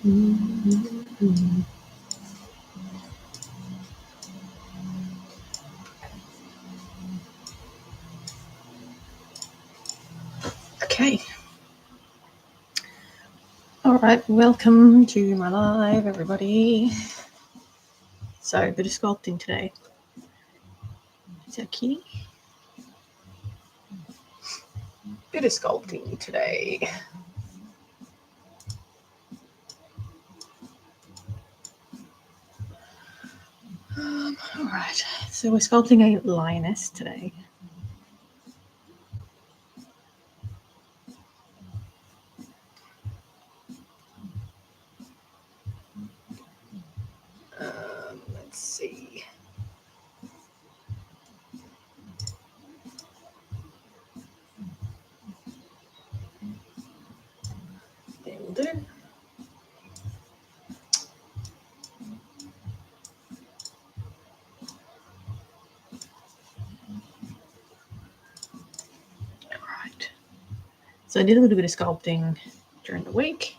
Okay. All right, welcome to my live, everybody. So, a bit of sculpting today. Is that kitty? Bit of sculpting today. All right, so we're sculpting a lioness today. Let's see. That'll do. All right. So I did a little bit of sculpting during the week.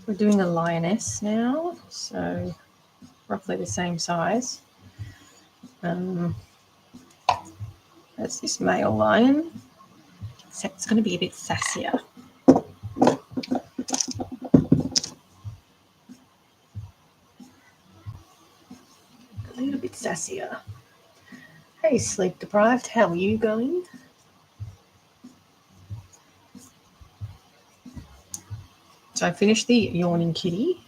We're doing a lioness now, so roughly the same size. That's this male lion. It's going to be a bit sassier. A little bit sassier. Hey, sleep deprived, how are you going? So I finished the yawning kitty.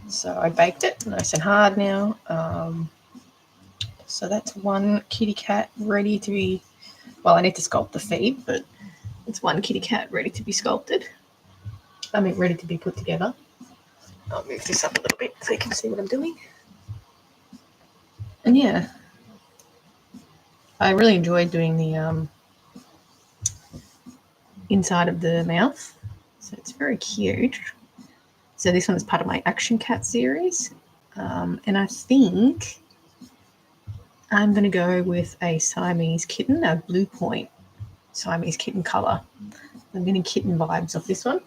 So I baked it nice and hard now. So that's one kitty cat ready to be, well, I need to sculpt the feet, but it's one kitty cat ready to be sculpted. I mean, ready to be put together. I'll move this up a little bit so you can see what I'm doing. And yeah, I really enjoyed doing the inside of the mouth. So it's very cute. So this one is part of my Action Cat series. And I think I'm going to go with a Siamese kitten, a Blue Point Siamese kitten colour. I'm getting kitten vibes off this one.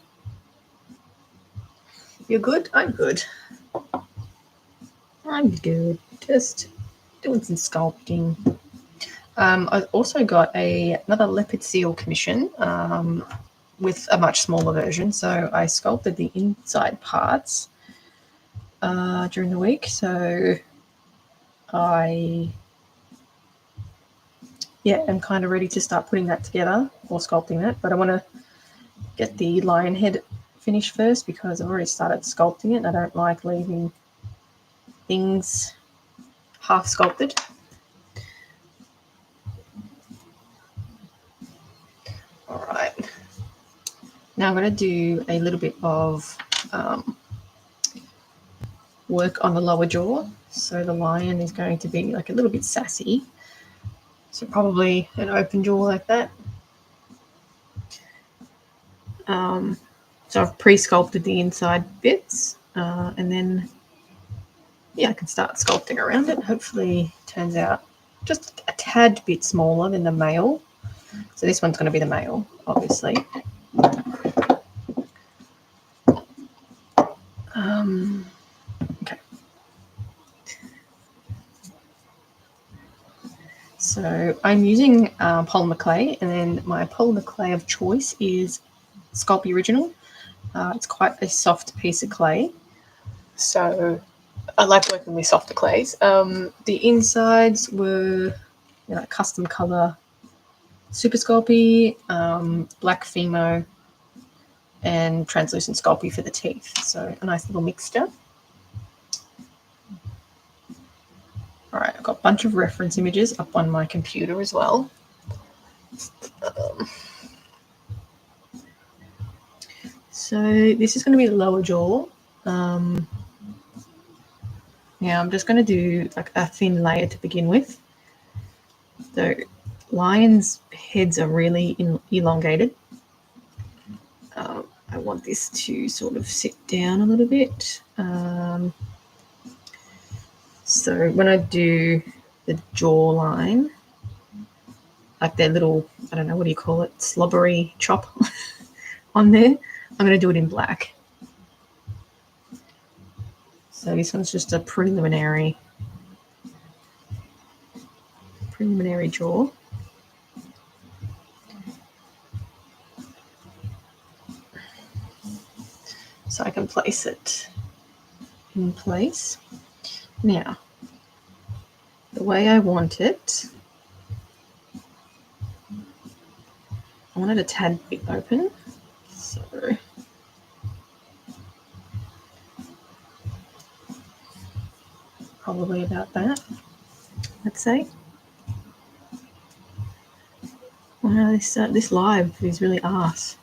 You're good? I'm good. I'm good. Just doing some sculpting. I also got another leopard seal commission with a much smaller version. So I sculpted the inside parts during the week. So I'm kind of ready to start putting that together or sculpting that. But I want to get the lion head finished first because I've already started sculpting it and I don't like leaving things half sculpted. All right. Now I'm going to do a little bit of work on the lower jaw. So the lion is going to be like a little bit sassy. So probably an open jaw like that. So I've pre-sculpted the inside bits and then, I can start sculpting around it. Hopefully it turns out just a tad bit smaller than the male. So this one's going to be the male, obviously. Okay. So I'm using polymer clay, and then my polymer clay of choice is Sculpey Original. It's quite a soft piece of clay. So I like working with softer clays. The insides were custom color Super Sculpey, black Fimo, and translucent Sculpey for the teeth. So a nice little mixture. All right, I've got a bunch of reference images up on my computer as well. So this is going to be the lower jaw. Now I'm just going to do like a thin layer to begin with. So lions' heads are really elongated. I want this to sort of sit down a little bit. So when I do the jawline, like their little, I don't know, what do you call it, slobbery chop on there. I'm going to do it in black. So this one's just a preliminary draw. So I can place it in place. Now, the way I want it, I want it a tad bit open. So probably about that, let's say. Wow, this live is really arse.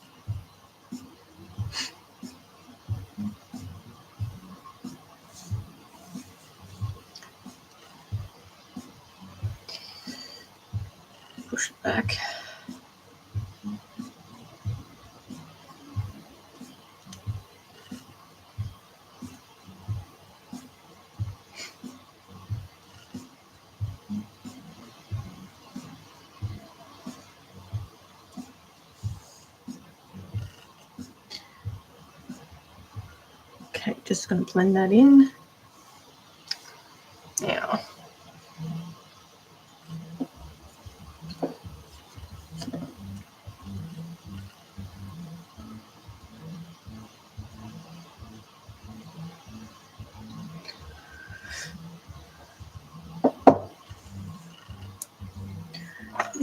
Push it back. Okay, just going to blend that in. Now,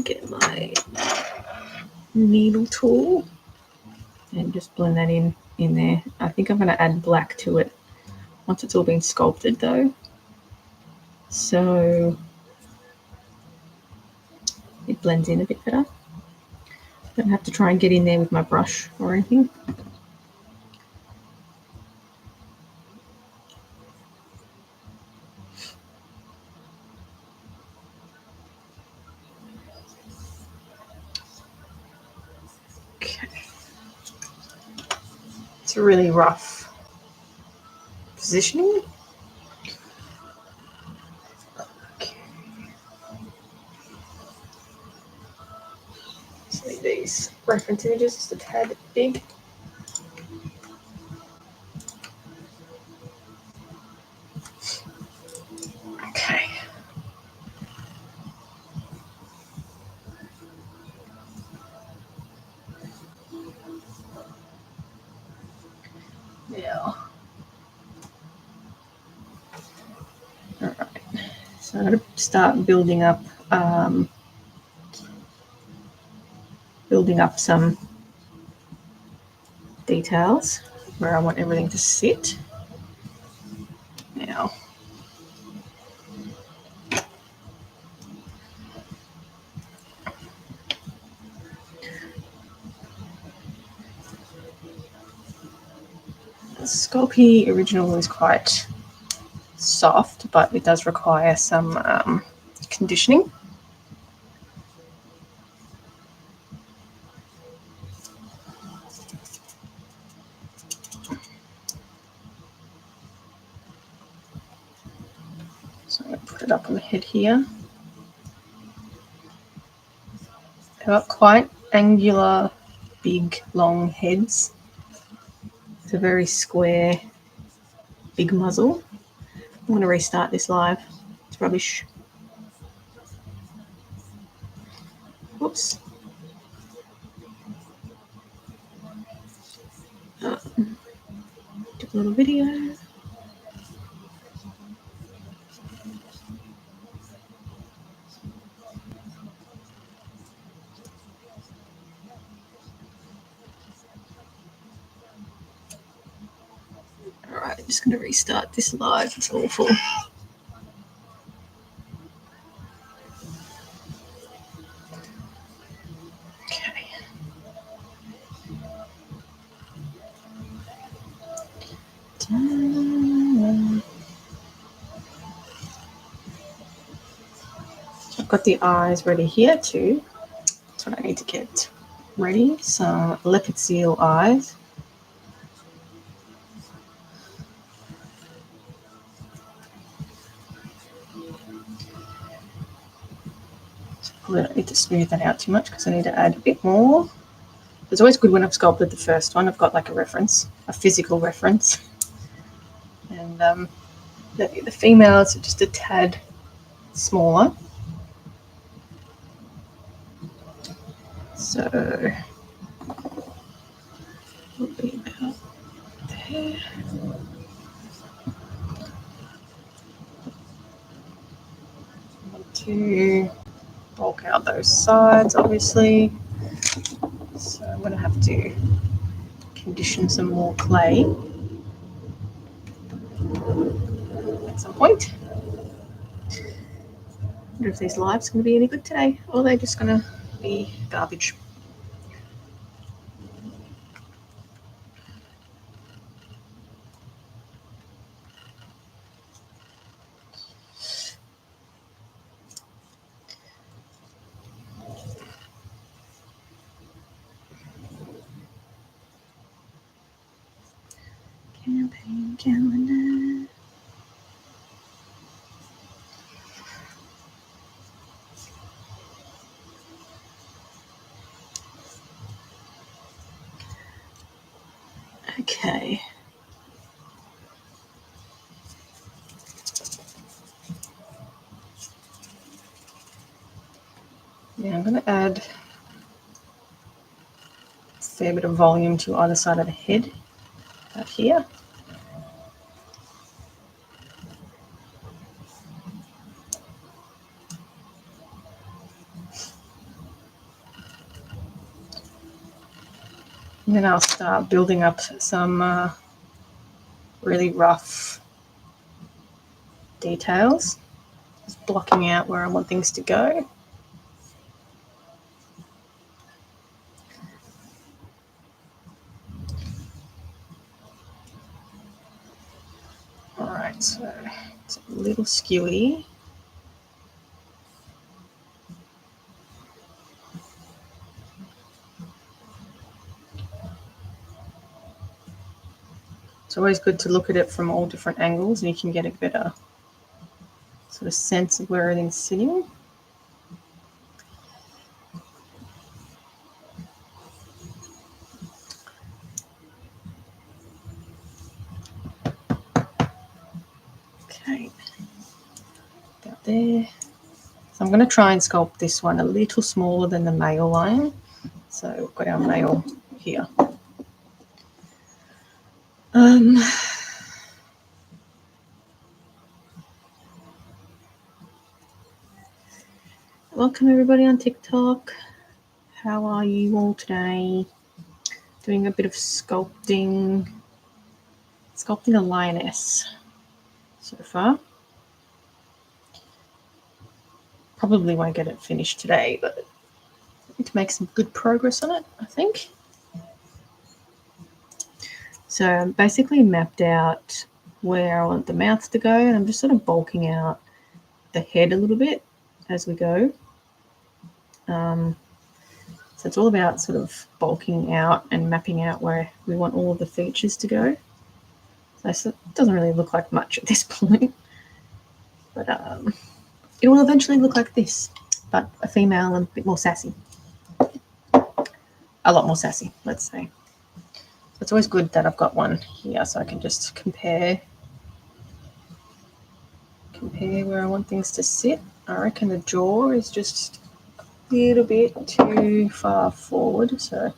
get my needle tool and just blend that in there. I think I'm going to add black to it once it's all been sculpted though, so it blends in a bit better. Don't have to try and get in there with my brush or anything. Okay. It's a really rough positioning. Okay. So these reference images just a tad big. Okay. Now, all right. So I'm going to start building up some details where I want everything to sit. Now, the Sculpey original is quite soft, but it does require some conditioning. So I'm going to put it up on the head here. They've got quite angular, big, long heads. It's a very square, big muzzle. I'm going to restart this live. It's rubbish. Whoops. Do a little video. Alright, I'm just going to restart this live. It's awful. Okay. I've got the eyes ready here too. That's what I need to get ready. Some leopard seal eyes. probably don't need to smooth that out too much because I need to add a bit more. It's always good when I've sculpted the first one. I've got like a reference, a physical reference. And the females are just a tad smaller. So it'll be about there. I want to bulk out those sides, obviously. So I'm going to have to condition some more clay at some point. I wonder if these lives are going to be any good today, or are they just going to be garbage? Campaign calendar. Okay. Yeah, I'm going to add a fair bit of volume to either side of the head out here. And then I'll start building up some really rough details, just blocking out where I want things to go. All right, so it's a little skewy. It's always good to look at it from all different angles, and you can get a better sort of sense of where everything's sitting. Okay, about there. So I'm going to try and sculpt this one a little smaller than the male lion. So we've got our male here. Welcome everybody on TikTok. How are you all today? Doing a bit of sculpting a lioness so far. Probably won't get it finished today, but I need to make some good progress on it, I think. So I basically mapped out where I want the mouth to go, and I'm just sort of bulking out the head a little bit as we go. So it's all about sort of bulking out and mapping out where we want all of the features to go. So it doesn't really look like much at this point, but it will eventually look like this, but a female and a bit more sassy. A lot more sassy, let's say. So it's always good that I've got one here so I can just compare where I want things to sit. I reckon the jaw is just a little bit too far forward, so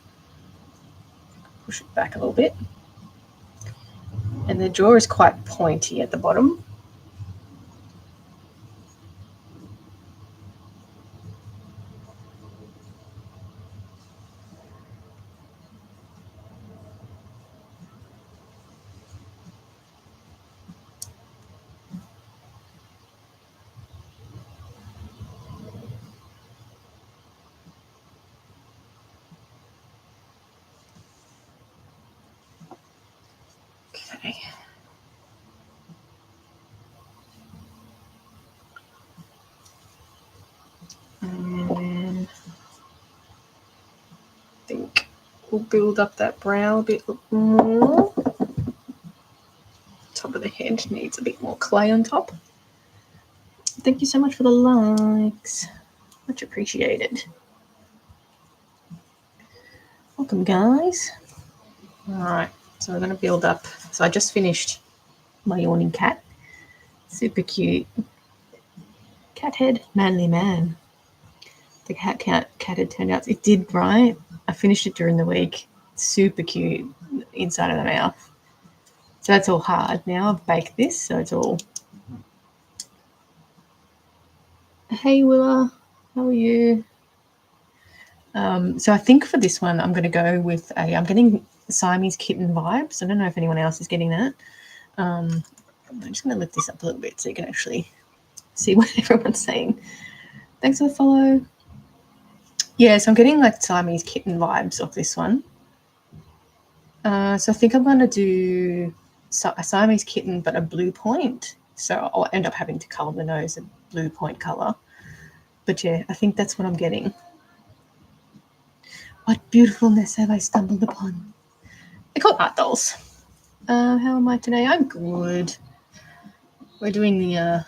push it back a little bit. And the jaw is quite pointy at the bottom. Okay. And I think we'll build up that brow a bit more. Top of the head needs a bit more clay on top. Thank you so much for the likes. Much appreciated. Welcome, guys. All right, so we're going to build up. So I just finished my yawning cat. Super cute. Cat head, manly man. The cat had turned out. It did, right? I finished it during the week. Super cute inside of the mouth. So that's all hard. Now I've baked this, so it's all. Hey, Willa. How are you? So I think for this one, I'm going to go with I'm getting Siamese kitten vibes. I don't know if anyone else is getting that. I'm just going to lift this up a little bit so you can actually see what everyone's saying. Thanks for the follow. Yeah, so I'm getting like Siamese kitten vibes off this one. So I think I'm going to do a Siamese kitten, but a blue point. So I'll end up having to colour the nose a blue point colour. But yeah, I think that's what I'm getting. What beautifulness have I stumbled upon? They're called art dolls. How am I today? I'm good. We're doing the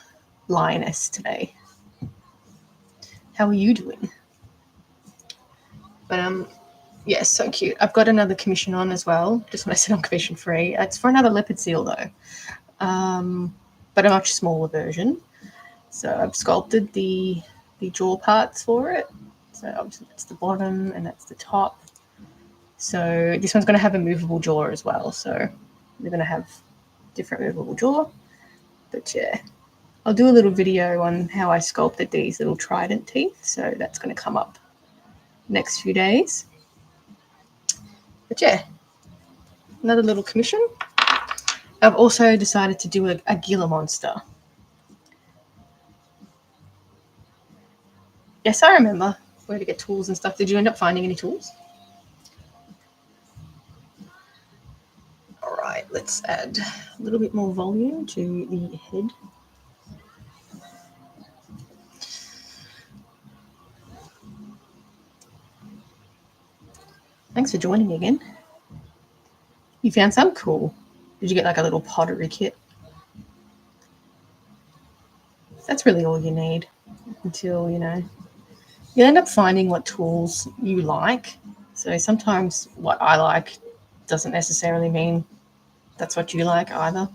lioness today. How are you doing? But yeah, so cute. I've got another commission on as well. Just when I said I'm commission free, it's for another leopard seal though, but a much smaller version. So I've sculpted the jaw parts for it. So obviously that's the bottom and that's the top. So this one's going to have a movable jaw as well. So we're going to have different movable jaw. But yeah, I'll do a little video on how I sculpted these little trident teeth. So that's going to come up next few days. But yeah, another little commission. I've also decided to do a Gila monster. Yes, I remember where to get tools and stuff. Did you end up finding any tools? All right, let's add a little bit more volume to the head. Thanks for joining me again. You found some? Cool. Did you get like a little pottery kit? That's really all you need until, you end up finding what tools you like. So sometimes what I like doesn't necessarily mean that's what you like either.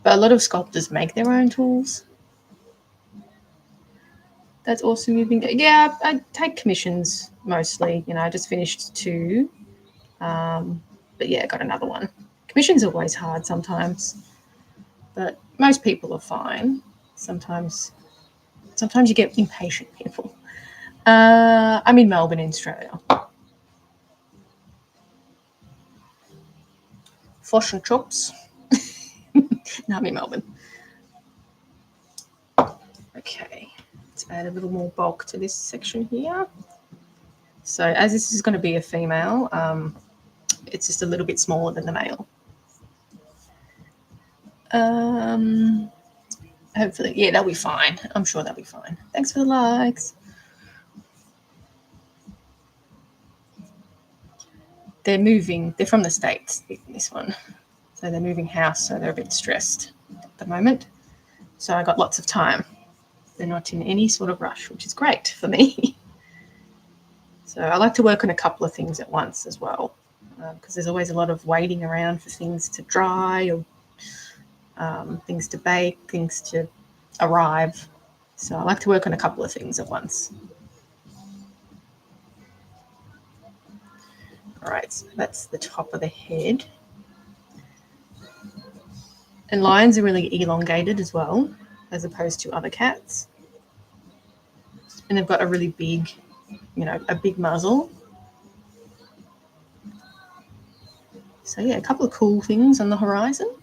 But a lot of sculptors make their own tools. That's awesome. Yeah, I take commissions mostly. I just finished 2. But yeah, got another one. Commission's always hard sometimes, but most people are fine. Sometimes you get impatient people. I'm in Melbourne, in Australia. Fish and chops. No, I'm in Melbourne. Okay, let's add a little more bulk to this section here. So as this is going to be a female, it's just a little bit smaller than the male. Hopefully, yeah, they'll be fine. I'm sure they'll be fine. Thanks for the likes. They're moving. They're from the States, this one. So they're moving house, so they're a bit stressed at the moment. So I got lots of time. They're not in any sort of rush, which is great for me. So I like to work on a couple of things at once as well, because there's always a lot of waiting around for things to dry or things to bake, things to arrive. So I like to work on a couple of things at once. All right, so that's the top of the head. And lions are really elongated as well, as opposed to other cats. And they've got a really big, a big muzzle. So yeah, a couple of cool things on the horizon.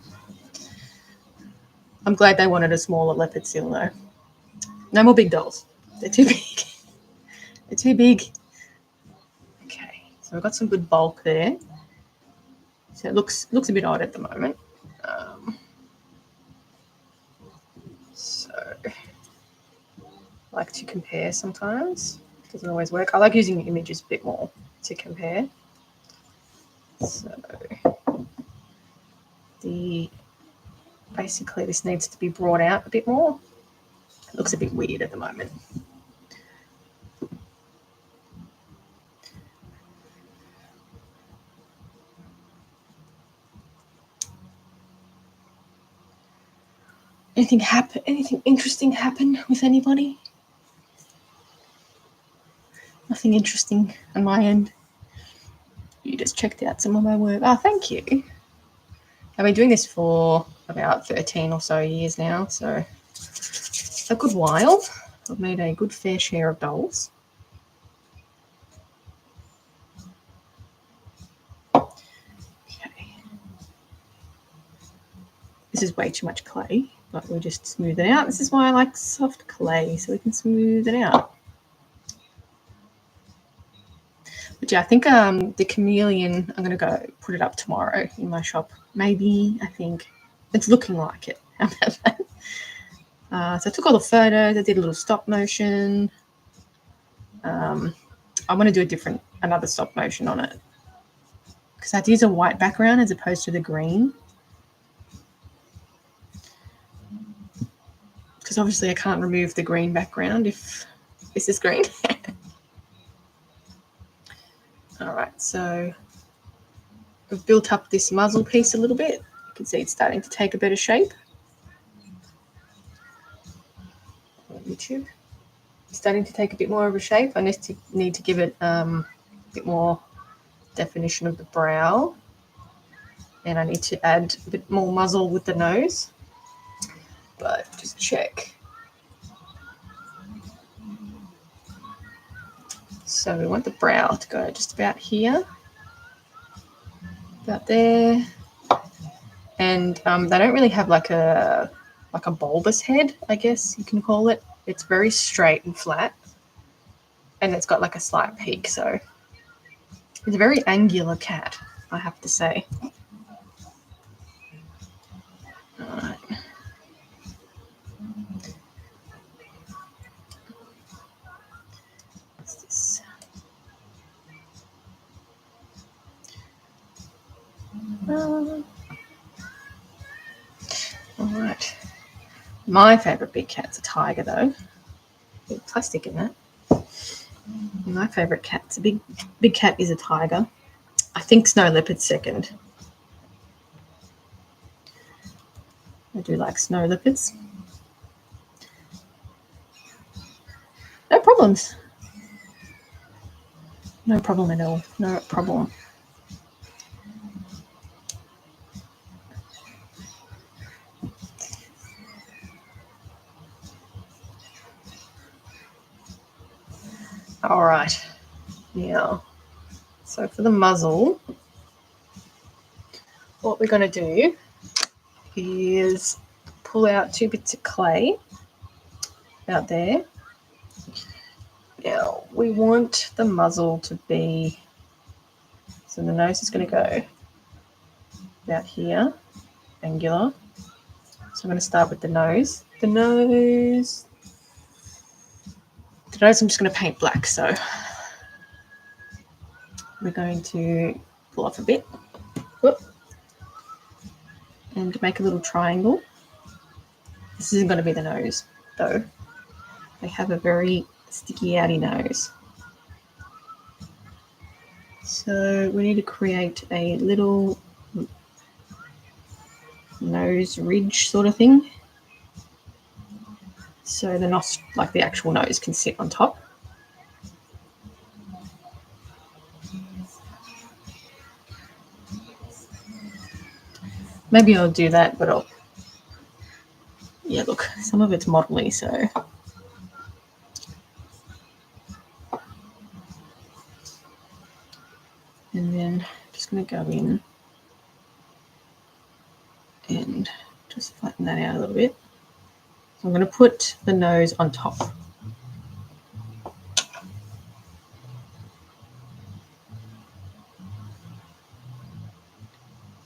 I'm glad they wanted a smaller leopard seal though. No more big dolls. They're too big. They're too big. Okay, so we've got some good bulk there. So it looks a bit odd at the moment. So I like to compare sometimes. It doesn't always work. I like using images a bit more to compare. So basically this needs to be brought out a bit more. It looks a bit weird at the moment. Anything interesting happen with anybody? Nothing interesting on my end. You just checked out some of my work. Oh, thank you. I've been doing this for about 13 or so years now, so a good while. I've made a good fair share of dolls. Okay. This is way too much clay, but we'll just smooth it out. This is why I like soft clay, so we can smooth it out. But yeah, I think the chameleon, I'm going to go put it up tomorrow in my shop. Maybe, I think. It's looking like it. How about that? So I took all the photos. I did a little stop motion. I want to do another stop motion on it. Because I had to use a white background as opposed to the green. Because obviously I can't remove the green background if this is green. All right, so I've built up this muzzle piece a little bit. You can see it's starting to take a better shape. On YouTube, it's starting to take a bit more of a shape. I need to give it a bit more definition of the brow, and I need to add a bit more muzzle with the nose. But just check. So we want the brow to go just about here, about there, and they don't really have like a bulbous head, I guess you can call it. It's very straight and flat, and it's got like a slight peak. So it's a very angular cat, I have to say. All right. What's this? All right. My favourite big cat's a tiger, though. Bit of plastic in that. My favourite cat's a big cat is a tiger. I think snow leopard's second. I do like snow leopards. No problems. No problem at all. No problem. All right. Now, so for the muzzle, what we're going to do is pull out 2 bits of clay out there. Now, we want the muzzle to be, so the nose is going to go about here, angular. So I'm going to start with the nose. The nose I'm just going to paint black, so we're going to pull off a bit. Whoop. And make a little triangle. This isn't going to be the nose, though. They have a very sticky outy nose. So we need to create a little nose ridge sort of thing. So the actual nose can sit on top. Maybe I'll do that, but yeah, look, some of it's modelly, so. And then just going to go in and just flatten that out a little bit. So I'm going to put the nose on top.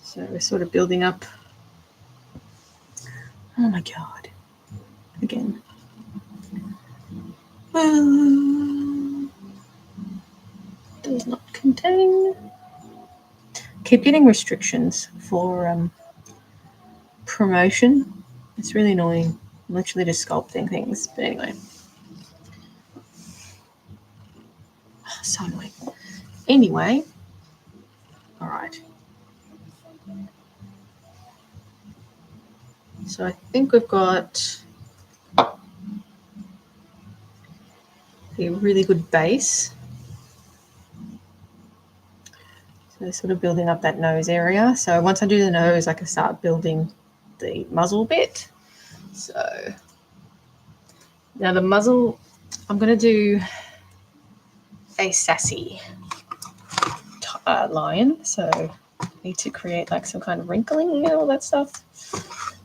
So we're sort of building up. Oh my God. Again. Does not contain. Keep getting restrictions for promotion. It's really annoying. I'm literally just sculpting things. But anyway. Oh, so annoying. Anyway. All right. So I think we've got a really good base. So sort of building up that nose area. So once I do the nose, I can start building the muzzle bit. So now the muzzle, I'm going to do a sassy lion. So I need to create like some kind of wrinkling and all that stuff.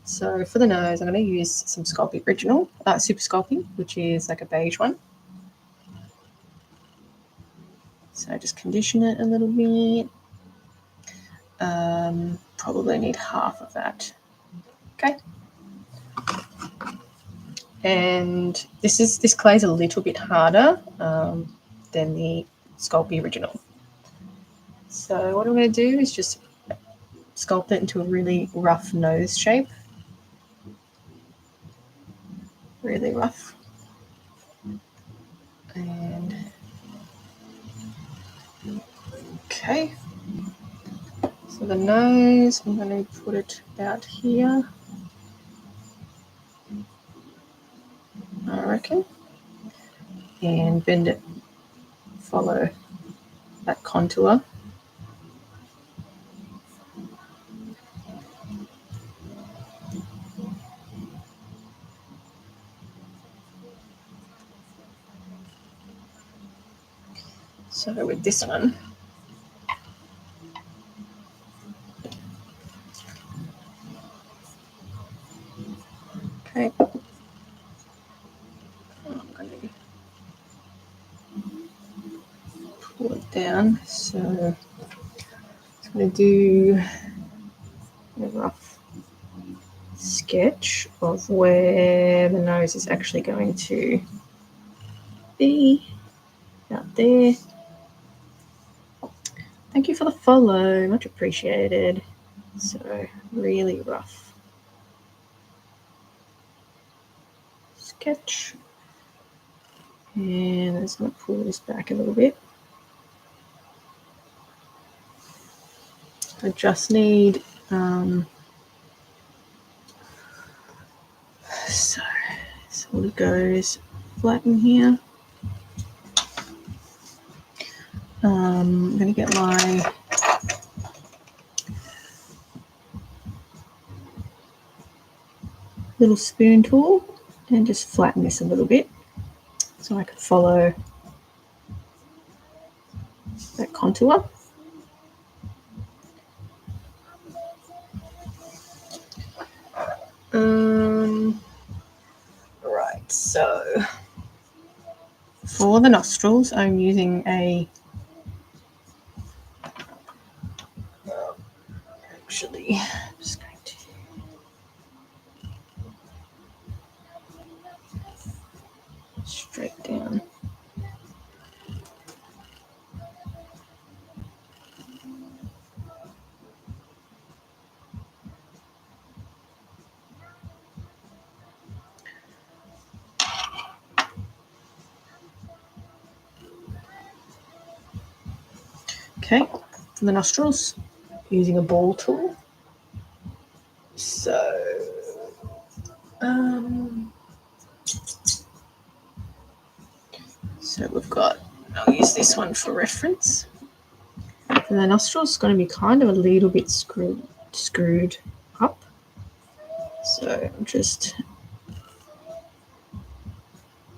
So for the nose, I'm going to use some Sculpting Original, Super Sculpting, which is like a beige one. So just condition it a little bit. Probably need half of that. Okay. And this clay is a little bit harder than the Sculpting Original. So what I'm going to do is just sculpt it into a really rough nose shape. Really rough. And okay. So the nose, I'm going to put it about here, I reckon. And bend it, follow that contour. So with this one, okay, I'm going to pull it down. So I'm going to do a rough sketch of where the nose is actually going to be, out there. Thank you for the follow, much appreciated. So really rough sketch. And I'm just going to pull this back a little bit. I just need so sort of goes flat in here. I'm going to get my little spoon tool and just flatten this a little bit so I can follow that contour. Right, so for the nostrils, I'm using a actually, I'm just going to straight down. Okay, for the nostrils, using a ball tool. So, so we've got, I'll use this one for reference. For the nostrils, it's going to be kind of a little bit screwed up. So I'm just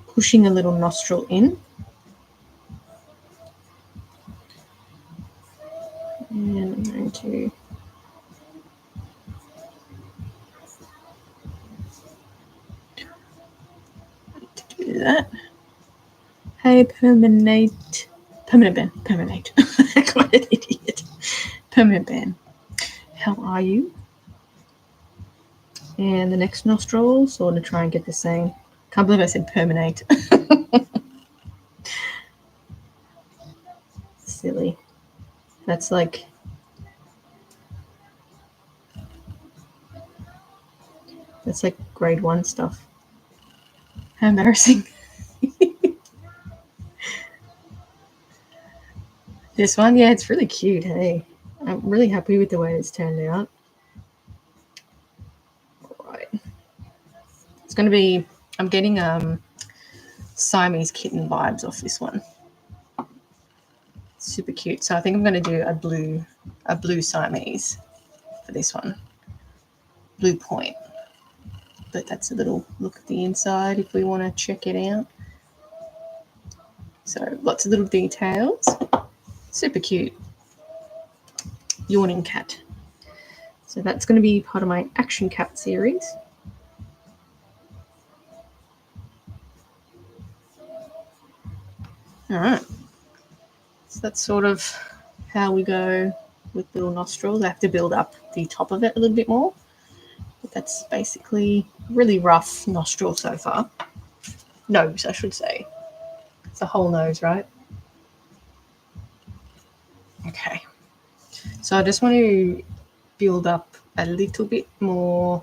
pushing a little nostril in. And I'm going to do that. Hey, permanent ban. What an idiot. Permanent ban. How are you? And the next nostril, sort of try and get the same. Can't believe I said permanate. Silly. That's like grade 1 stuff. How embarrassing. This one, yeah, it's really cute, hey. I'm really happy with the way it's turned out. All right. It's going to be, I'm getting Siamese kitten vibes off this one. Super cute. So I think I'm going to do a blue Siamese for this one. Blue point. But that's a little look at the inside if we want to check it out. So lots of little details. Super cute. Yawning cat. So that's going to be part of my Action Cat series. All right. So that's sort of how we go with little nostrils. I have to build up the top of it a little bit more. But that's basically really rough nostril so far. Nose, I should say. It's a whole nose, right? Okay. So I just want to build up a little bit more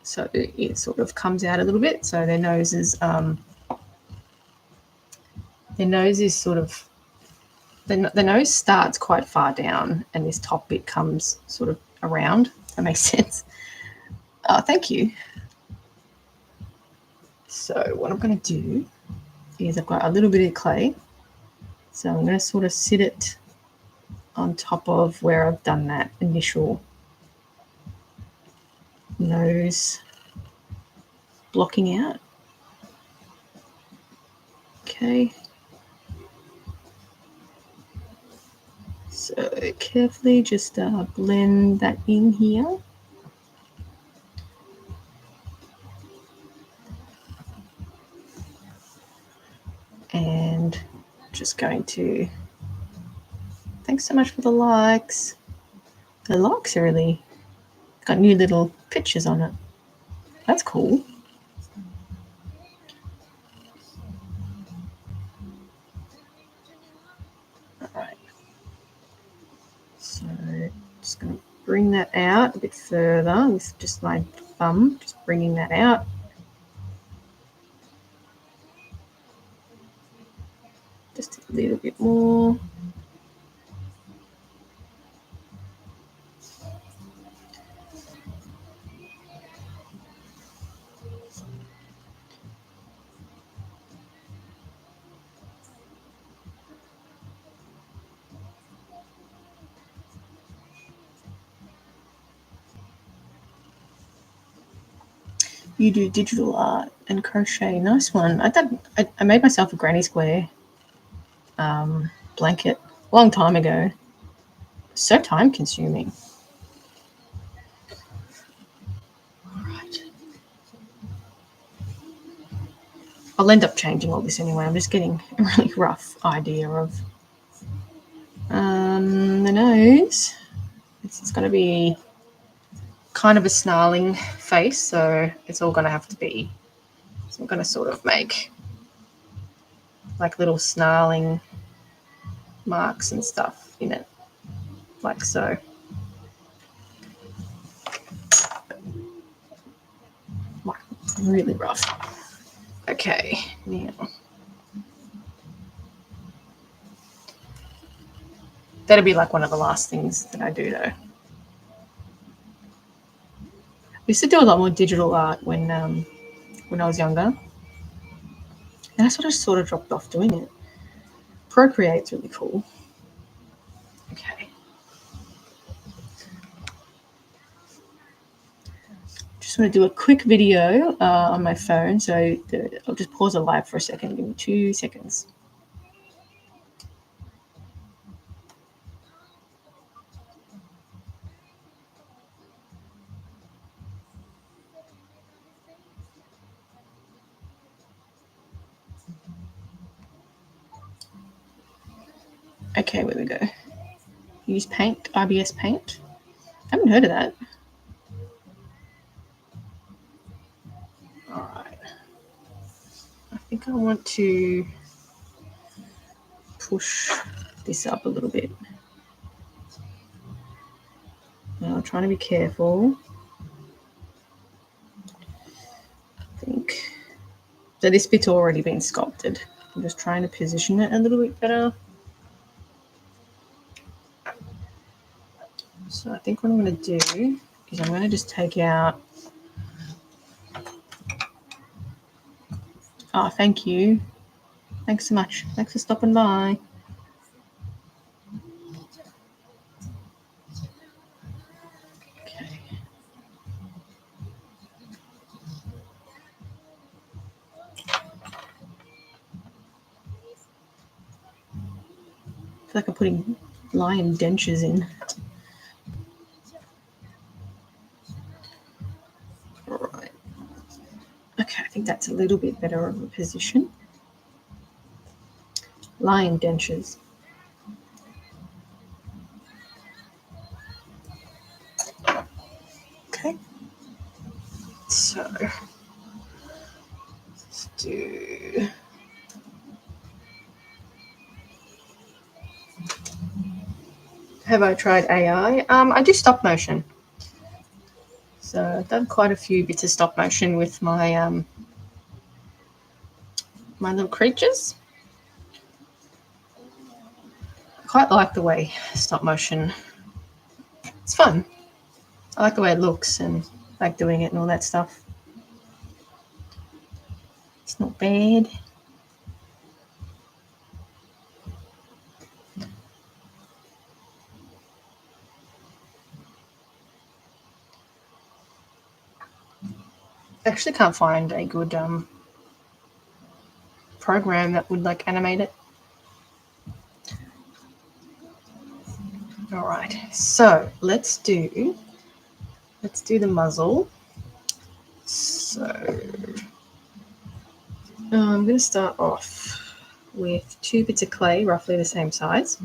so it sort of comes out a little bit. So their nose is sort of, the nose starts quite far down and this top bit comes sort of around. That makes sense. Oh, thank you. So what I'm going to do is I've got a little bit of clay. So I'm going to sort of sit it on top of where I've done that initial nose blocking out. Okay. So carefully just blend that in here. And just going to, thanks so much for the likes. The likes are really got new little pictures on it. That's cool. All right. So just going to bring that out a bit further with just my thumb, just bringing that out. Just a little bit more. You do digital art and crochet. Nice one. I made myself a granny square blanket a long time ago. So time consuming. All right. I'll end up changing all this anyway. I'm just getting a really rough idea of the nose. It's going to be kind of a snarling face, so it's all going to have to be, so I'm going to sort of make like little snarling marks and stuff in it, like so. Really rough. Okay, now that'll be like one of the last things that I do though. I used to do a lot more digital art when I was younger. And that's what I sort of dropped off doing it. Procreate's really cool. Okay. Just want to do a quick video on my phone. So I'll just pause the live for a second. Give me 2 seconds. Okay, where we go. Use Paint, IBS Paint. I haven't heard of that. All right. I think I want to push this up a little bit. Now I'm trying to be careful. I think so. This bit's already been sculpted. I'm just trying to position it a little bit better. So I think what I'm going to do is I'm going to just take out Oh, thank you. Thanks so much. Thanks for stopping by. Okay. I feel like I'm putting lion dentures in. Right. Okay, I think that's a little bit better of a position. Lion dentures. Okay. So let's do. Have I tried AI? I do stop motion. So I've done quite a few bits of stop motion with my my little creatures. I quite like the way stop motion. It's fun. I like the way it looks and like doing it and all that stuff. It's not bad. I actually can't find a good program that would like animate it. All right, so let's do the muzzle. So I'm going to start off with 2 bits of clay, roughly the same size.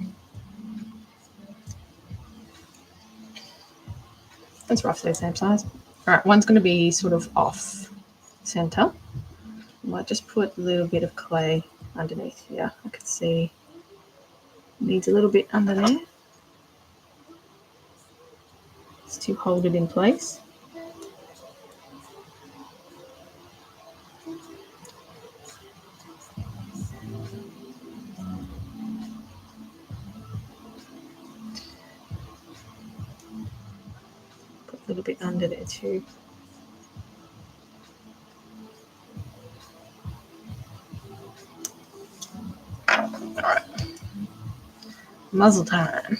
That's roughly the same size. All right, one's going to be sort of off center. I might just put a little bit of clay underneath here. I can see it needs a little bit under there. Just to hold it in place. Put a little bit under there too. All right, muzzle time.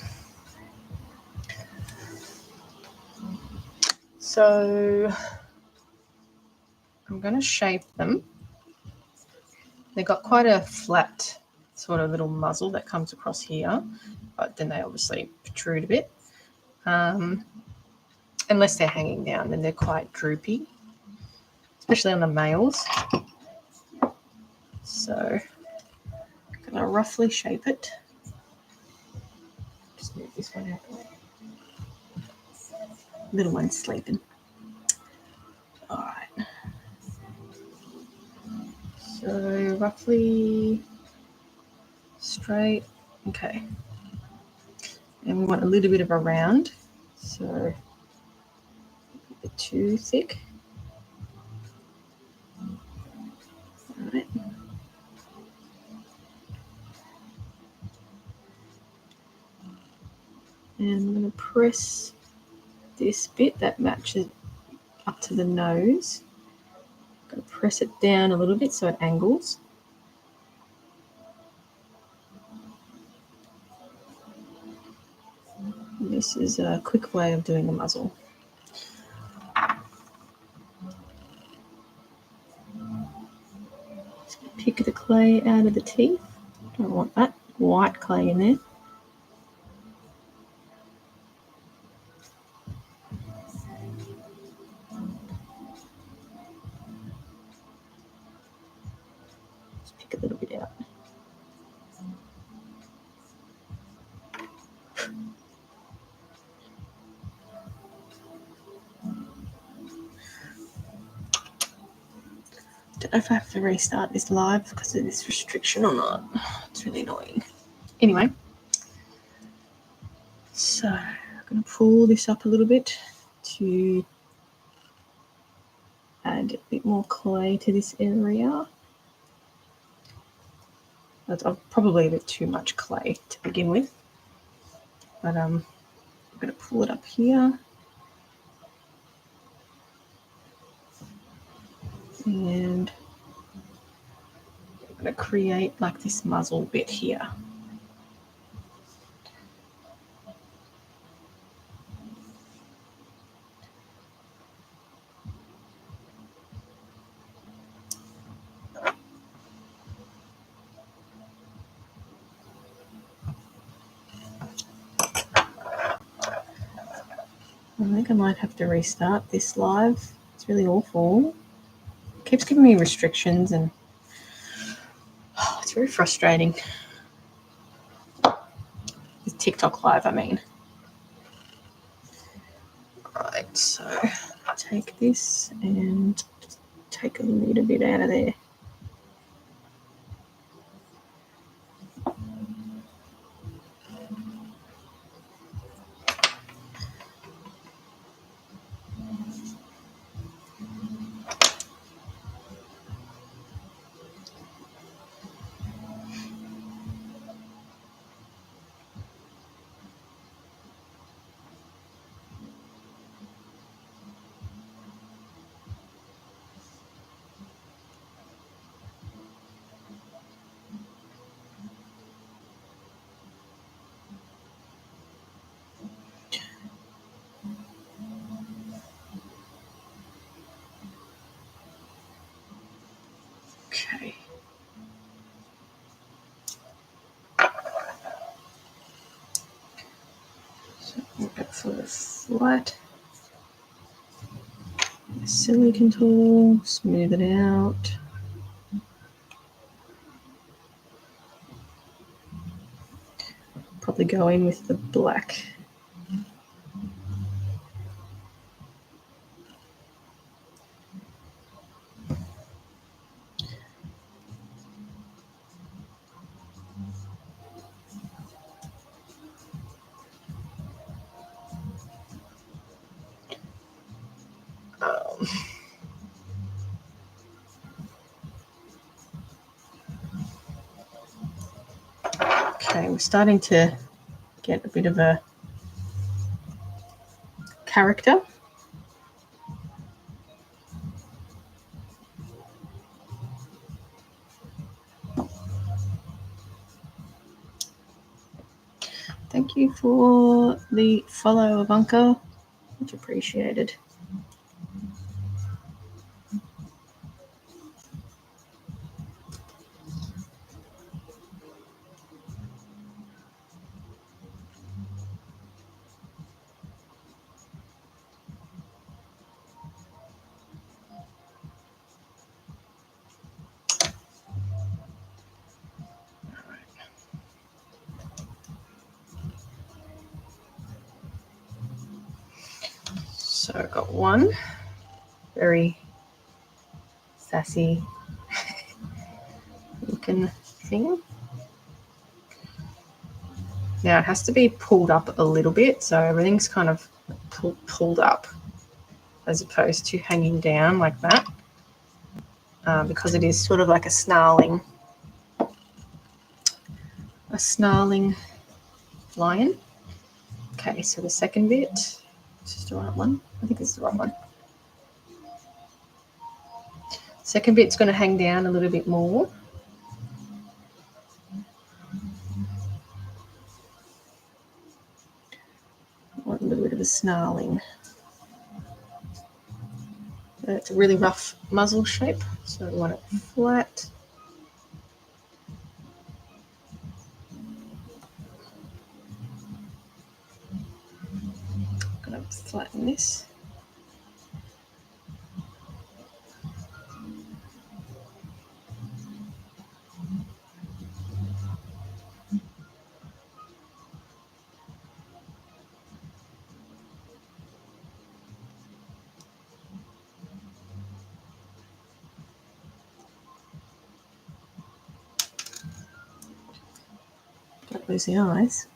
So I'm going to shape them. They've got quite a flat sort of little muzzle that comes across here, but then they obviously protrude a bit. Unless they're hanging down, then they're quite droopy, especially on the males. So I'm going to roughly shape it. Just move this one out of the way. Little one's sleeping. All right. So roughly straight. Okay. And we want a little bit of a round. So a bit too thick. All right. And I'm going to press this bit that matches up to the nose. I'm going to press it down a little bit so it angles. And this is a quick way of doing a muzzle. Just pick the clay out of the teeth. Don't want that white clay in there. Just pick a little bit out. Don't know if I have to restart this live because of this restriction or not. It's really annoying. Anyway, so I'm going to pull this up a little bit to add a bit more clay to this area. That's probably a bit too much clay to begin with, but I'm going to pull it up here. And going to create like this muzzle bit here. I think I might have to restart this live. It's really awful. It keeps giving me restrictions and it's very frustrating. With TikTok live, I mean. Right, so take this and take a little bit out of there. Okay. So we'll go for the flat silicone tool, smooth it out. Probably go in with the black. Okay, we're starting to get a bit of a character. Thank you for the follow, Ivanka. Much appreciated. So I've got one very sassy looking thing. Now it has to be pulled up a little bit, so everything's kind of pulled up as opposed to hanging down like that, because it is sort of like a snarling lion. Okay, so the second bit, is this the right one? I think this is the right one. Second bit's going to hang down a little bit more. I want a little bit of a snarling. It's a really rough muzzle shape, so we want it flat. I'm going to flatten this. Don't lose the eyes.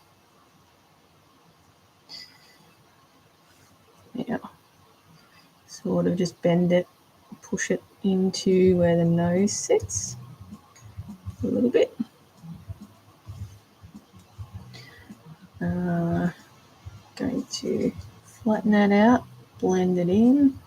Yeah. Sort of just bend it, push it into where the nose sits a little bit. Going to flatten that out, blend it in.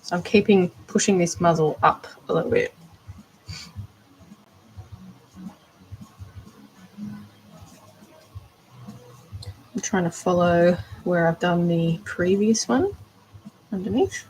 So I'm pushing this muzzle up a little bit. I'm trying to follow where I've done the previous one underneath.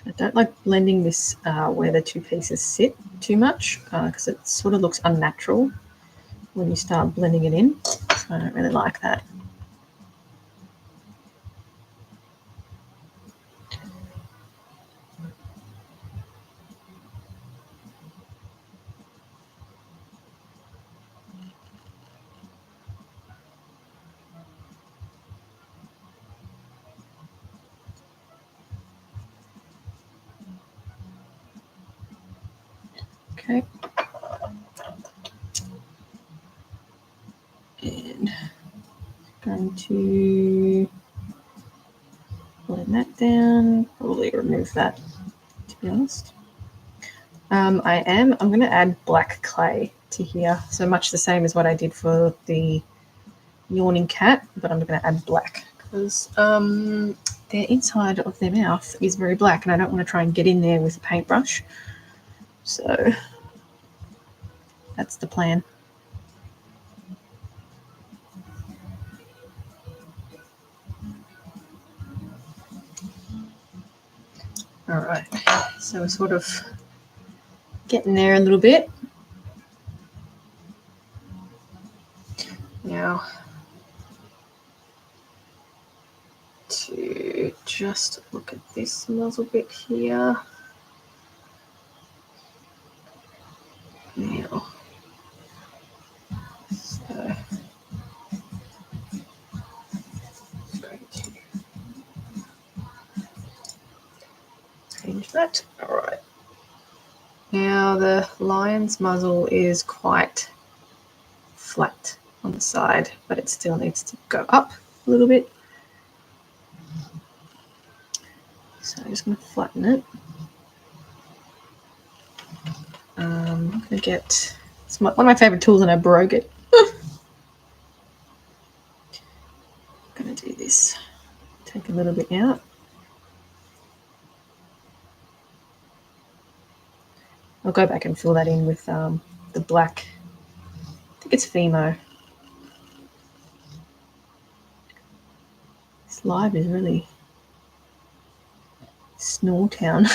I don't like blending this where the two pieces sit too much because it sort of looks unnatural when you start blending it in. So I don't really like that. Okay. And going to blend that down, probably remove that, to be honest. I'm going to add black clay to here, so much the same as what I did for the yawning cat, but I'm going to add black because their inside of their mouth is very black and I don't want to try and get in there with a paintbrush. So that's the plan. All right, so we're sort of getting there a little bit. Now, to just look at this muzzle bit here. Now, so I'm going to change that. All right. Now the lion's muzzle is quite flat on the side, but it still needs to go up a little bit. So I'm just going to flatten it. I'm going to get, it's one of my favorite tools and I broke it. I'm going to do this. Take a little bit out. I'll go back and fill that in with the black, I think it's Fimo. This live is really snore town.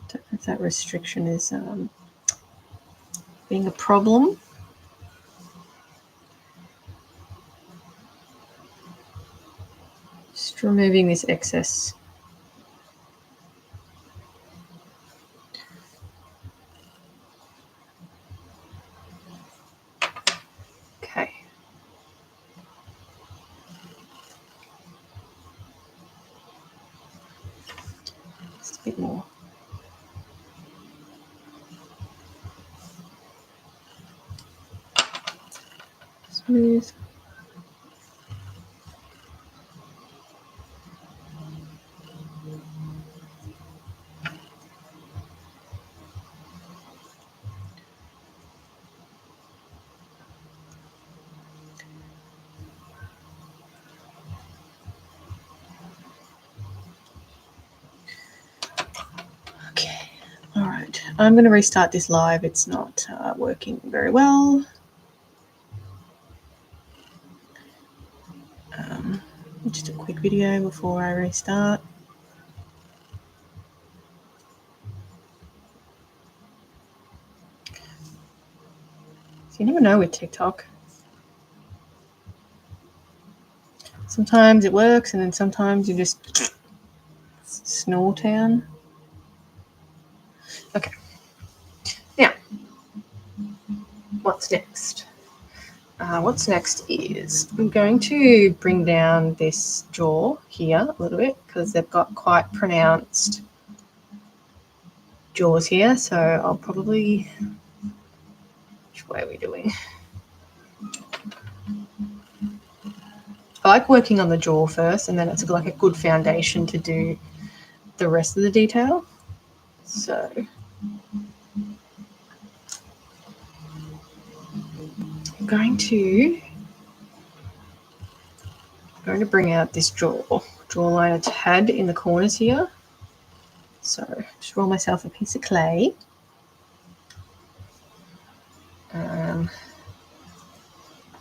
Don't know if that restriction is being a problem. Just removing this excess. Okay. Just a bit more. Smooth. Okay. All right. I'm going to restart this live. It's not working very well. Just a quick video before I restart. So you never know with TikTok. Sometimes it works and then sometimes you just snore town. Okay. what's next? What's next is I'm going to bring down this jaw here a little bit because they've got quite pronounced jaws here. So I'll probably, which way are we doing? I like working on the jaw first, and then it's like a good foundation to do the rest of the detail. So I'm going to bring out this jawline a tad in the corners here. So just roll myself a piece of clay.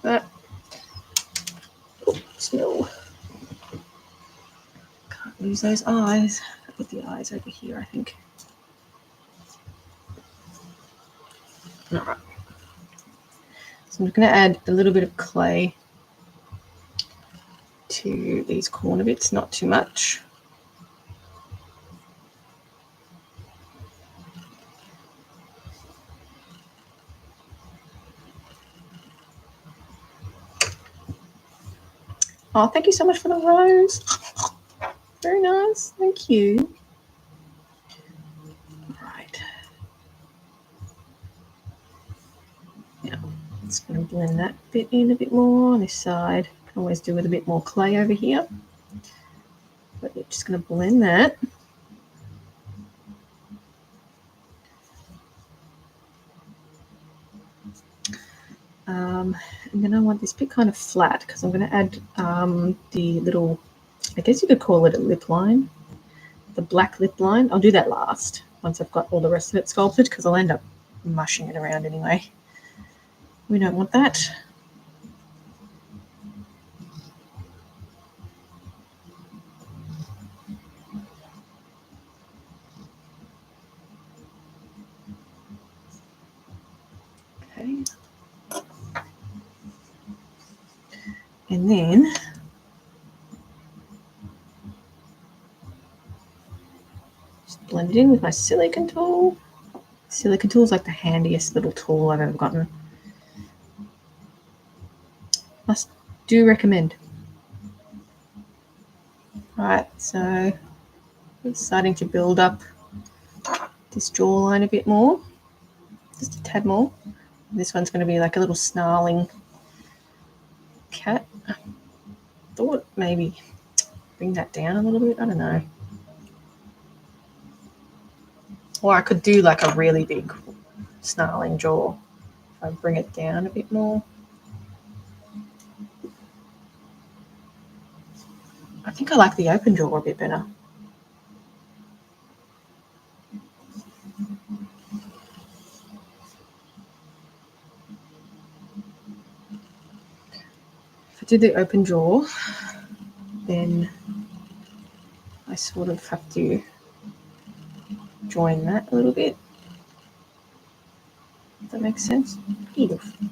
That smell. Can't lose those eyes. I'll put the eyes over here, I think. All right. So I'm going to add a little bit of clay to these corner bits, not too much. Oh, thank you so much for the rose. Very nice. Thank you. Right. Now, I'm just going to blend that bit in a bit more on this side. Can always do with a bit more clay over here. But you're just going to blend that. And then I want this bit kind of flat because I'm going to add the little, I guess you could call it a lip line, the black lip line. I'll do that last once I've got all the rest of it sculpted because I'll end up mushing it around anyway. We don't want that. Okay. And then just blend it in with my silicone tool. Silicone tool is like the handiest little tool I've ever gotten. Do recommend. Right, so it's starting to build up this jawline a bit more, just a tad more. This one's going to be like a little snarling cat. I thought maybe bring that down a little bit. I don't know. Or I could do like a really big snarling jaw. If I bring it down a bit more. I think I like the open jaw a bit better. If I do the open jaw, then I sort of have to join that a little bit. Does that make sense? Beautiful.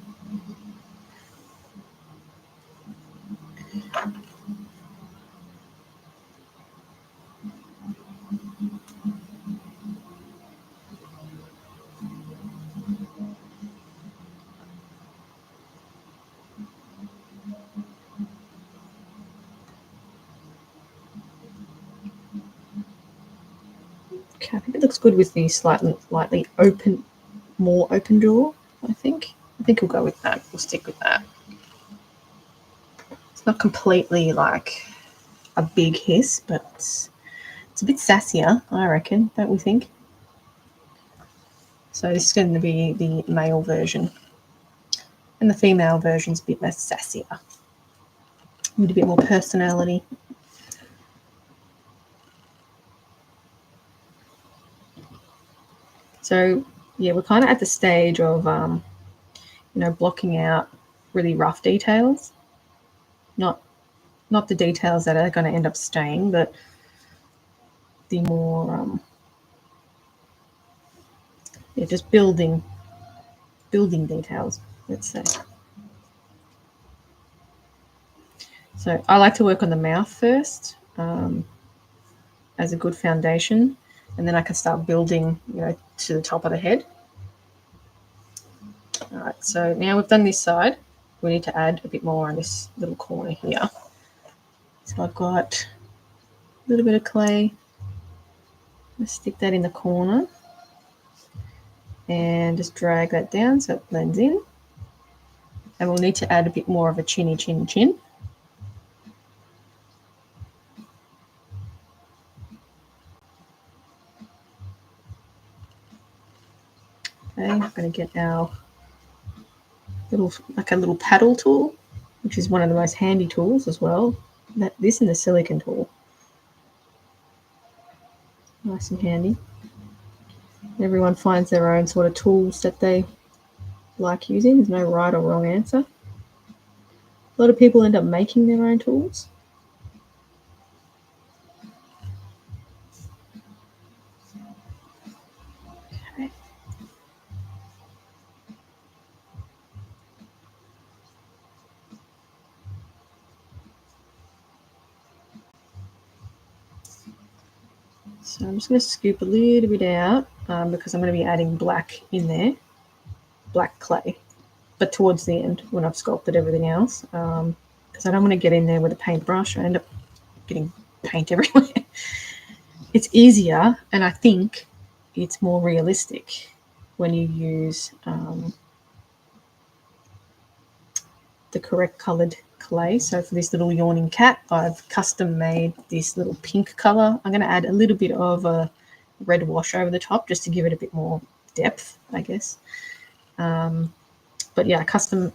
Okay, I think it looks good with the slightly open, more open jaw, I think. I think we'll go with that. We'll stick with that. It's not completely like a big hiss, but it's a bit sassier, I reckon, don't we think? So this is going to be the male version. And the female version's a bit less sassier. Need a bit more personality. So yeah, we're kind of at the stage of, blocking out really rough details. Not the details that are going to end up staying, but the more, just building details, let's say. So I like to work on the mouth first as a good foundation, and then I can start building, to the top of the head. All right, So now we've done this side, we need to add a bit more on this little corner here. So I've got a little bit of clay. Let's stick that in the corner and just drag that down so it blends in. And we'll need to add a bit more of a chinny chin chin. Okay, I'm going to get our little paddle tool, which is one of the most handy tools as well. This and the silicone tool. Nice and handy. Everyone finds their own sort of tools that they like using. There's no right or wrong answer. A lot of people end up making their own tools. Okay. So I'm just going to scoop a little bit out because I'm going to be adding black in there, black clay, but towards the end when I've sculpted everything else, because I don't want to get in there with a paintbrush. I end up getting paint everywhere. It's easier, and I think it's more realistic when you use the correct coloured clay. So for this little yawning cat, I've custom made this little pink colour. I'm going to add a little bit of a red wash over the top just to give it a bit more depth, I guess. But yeah, custom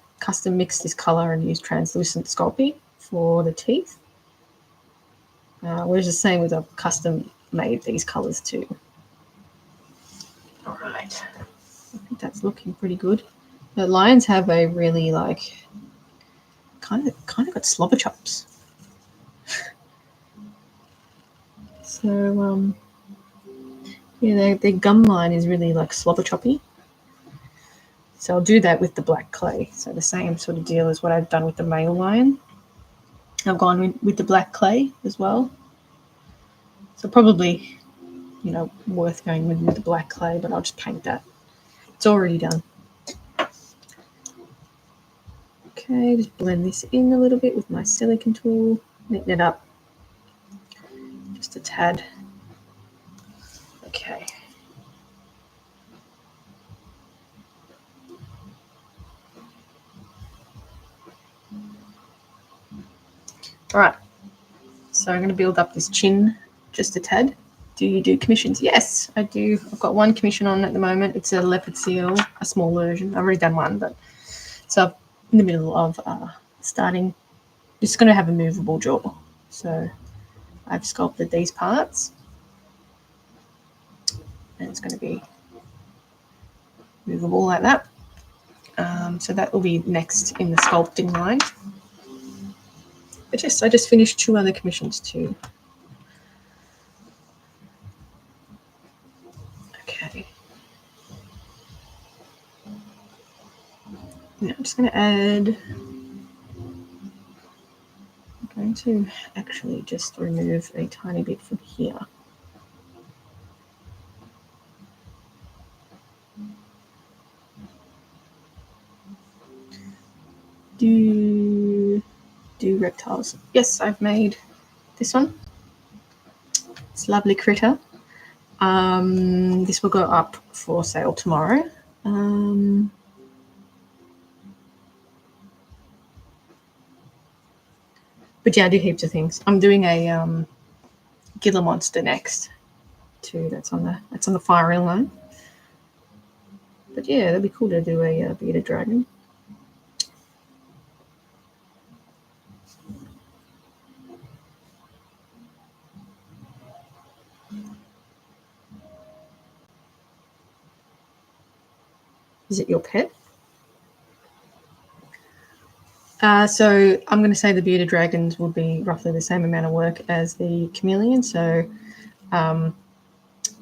mixed this colour and used translucent Sculpey for the teeth. Whereas the same with I've custom made these colours too. All right, I think that's looking pretty good. The lions have a really kind of got slobber chops. So yeah, their gum line is really like slobber choppy. So I'll do that with the black clay. So the same sort of deal as what I've done with the male lion. I've gone with the black clay as well. So probably, you know, worth going with the black clay, but I'll just paint that. It's already done. Okay, just blend this in a little bit with my silicone tool, neaten it up just a tad. Okay. All right, so I'm going to build up this chin just a tad. Do you do commissions? Yes, I do. I've got one commission on at the moment. It's a leopard seal, a small version. I've already done one, but so I'm in the middle of starting. It's going to have a movable jaw. So I've sculpted these parts, and it's going to be movable like that. So that will be next in the sculpting line. But yes, I just finished 2 other commissions too. Okay. Now I'm just going to add. I'm going to actually just remove a tiny bit from here. Do reptiles. Yes, I've made this one. It's a lovely critter. This will go up for sale tomorrow. But yeah, I do heaps of things. I'm doing a Gila monster next too. That's on the firing line. But yeah, that'd be cool to do a bearded dragon. Is it your pet? So I'm going to say the bearded dragons would be roughly the same amount of work as the chameleon. So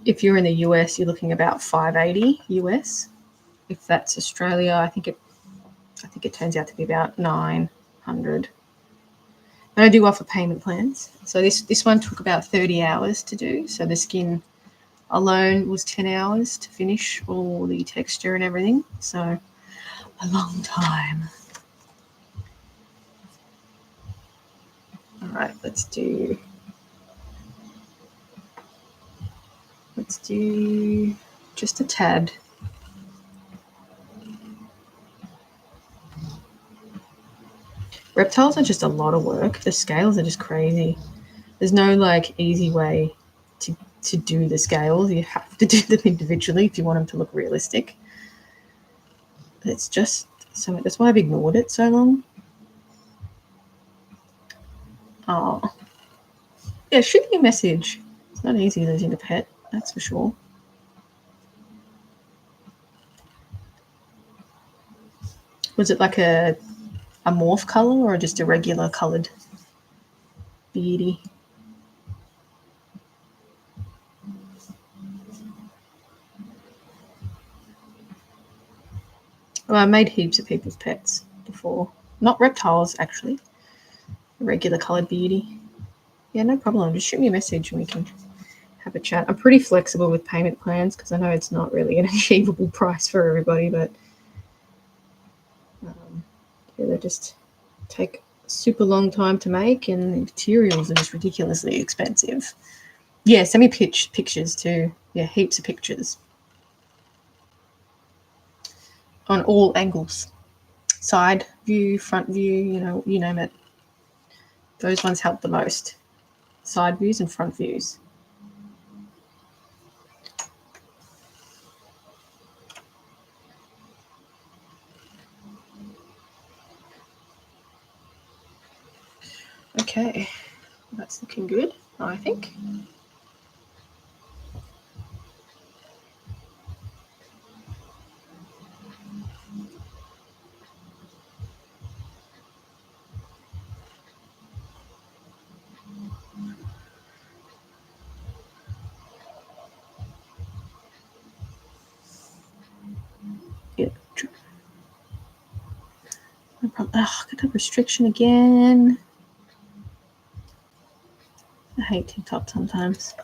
if you're in the US, you're looking about $580 US. If that's Australia, I think it turns out to be about $900. But I do offer payment plans. So this one took about 30 hours to do. So the skin alone was 10 hours to finish all the texture and everything. So a long time. All right, let's do just a tad. Reptiles are just a lot of work. The scales are just crazy. There's no like easy way to do the scales. You have to do them individually if you want them to look realistic. It's just so that's why I've ignored it so long. Oh, yeah, shoot me a message. It's not easy losing a pet, that's for sure. Was it like a morph color or just a regular colored beauty? Well, I made heaps of people's pets before. Not reptiles, actually. A regular coloured beauty. Yeah, no problem. Just shoot me a message and we can have a chat. I'm pretty flexible with payment plans because I know it's not really an achievable price for everybody, but yeah, they just take a super long time to make and the materials are just ridiculously expensive. Yeah, send me pictures too. Yeah, heaps of pictures. On all angles. Side view, front view, you name it. Those ones help the most. Side views and front views. Okay, that's looking good, I think. Yeah. No problem. Oh, got a restriction again. I hate TikTok sometimes.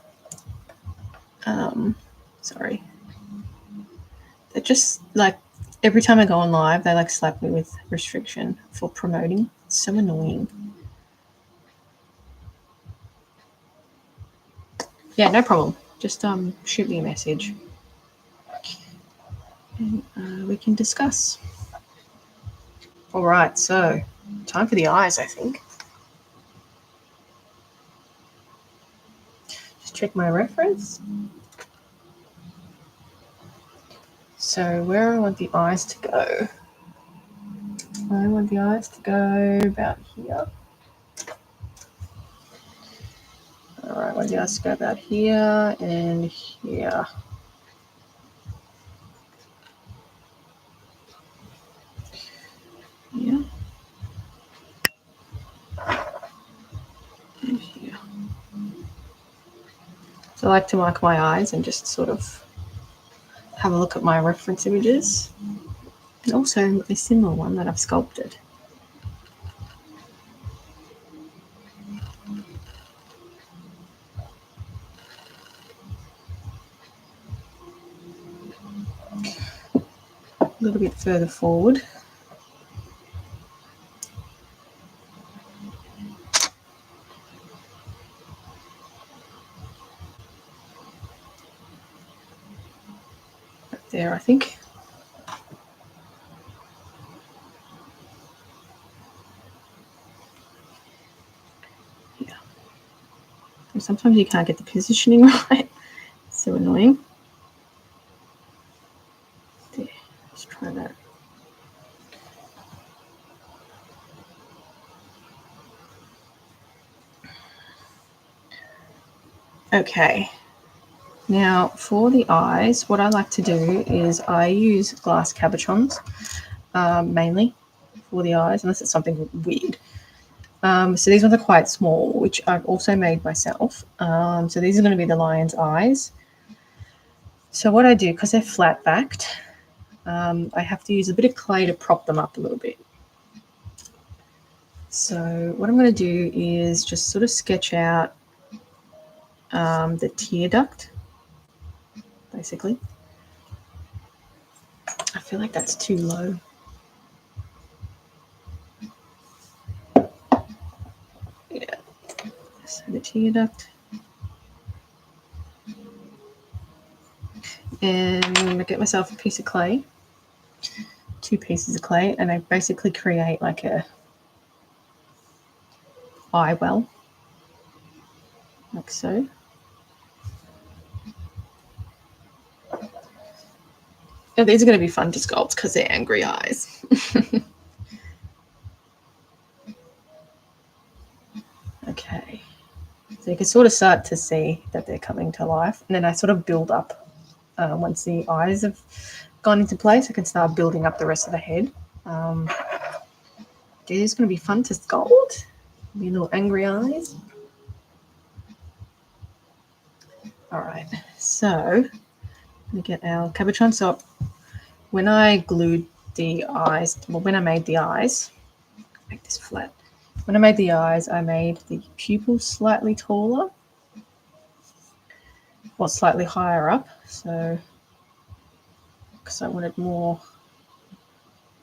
Sorry. They're just like every time I go on live, they like slap me with restriction for promoting. It's so annoying. Yeah, no problem. Just shoot me a message, and we can discuss. All right, so time for the eyes, I think. Just check my reference. So where I want the eyes to go? I want the eyes to go about here. All right, I want the eyes to go about here and here. Yeah. And here. So I like to mark my eyes and just sort of have a look at my reference images. And also a similar one that I've sculpted. A little bit further forward. Right there, I think. Yeah. And sometimes you can't get the positioning right. It's so annoying. There, let's try that. Okay. Now for the eyes, what I like to do is I use glass cabochons mainly for the eyes, unless it's something weird. So these ones are quite small, which I've also made myself. So these are going to be the lion's eyes. So what I do, because they're flat backed, I have to use a bit of clay to prop them up a little bit. So what I'm going to do is just sort of sketch out the tear duct, basically. I feel like that's too low. tear duct. And I'm going to get myself a piece of clay, 2 pieces of clay, and I basically create like a eye well, like so. Now, these are going to be fun to sculpt because they're angry eyes. Okay, so you can sort of start to see that they're coming to life, and then I sort of build up. Once the eyes have gone into place, I can start building up the rest of the head. It's going to be fun to sculpt. Be little angry eyes. All right, so let me get our cabochon. So when I glued the eyes, well, when I made the eyes, make this flat. When I made the eyes, I made the pupils slightly taller, or slightly higher up. So, because I wanted more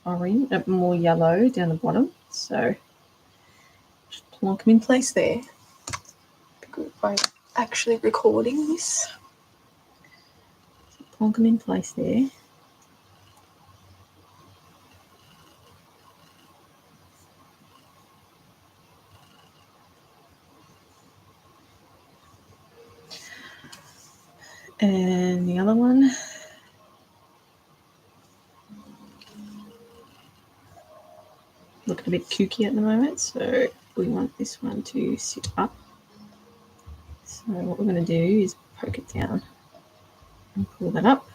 orange, more yellow down the bottom. So, just plonk them in place there. Good by actually recording this. So plonk them in place there. And the other one, looking a bit kooky at the moment, so we want this one to sit up. So what we're going to do is poke it down and pull that up.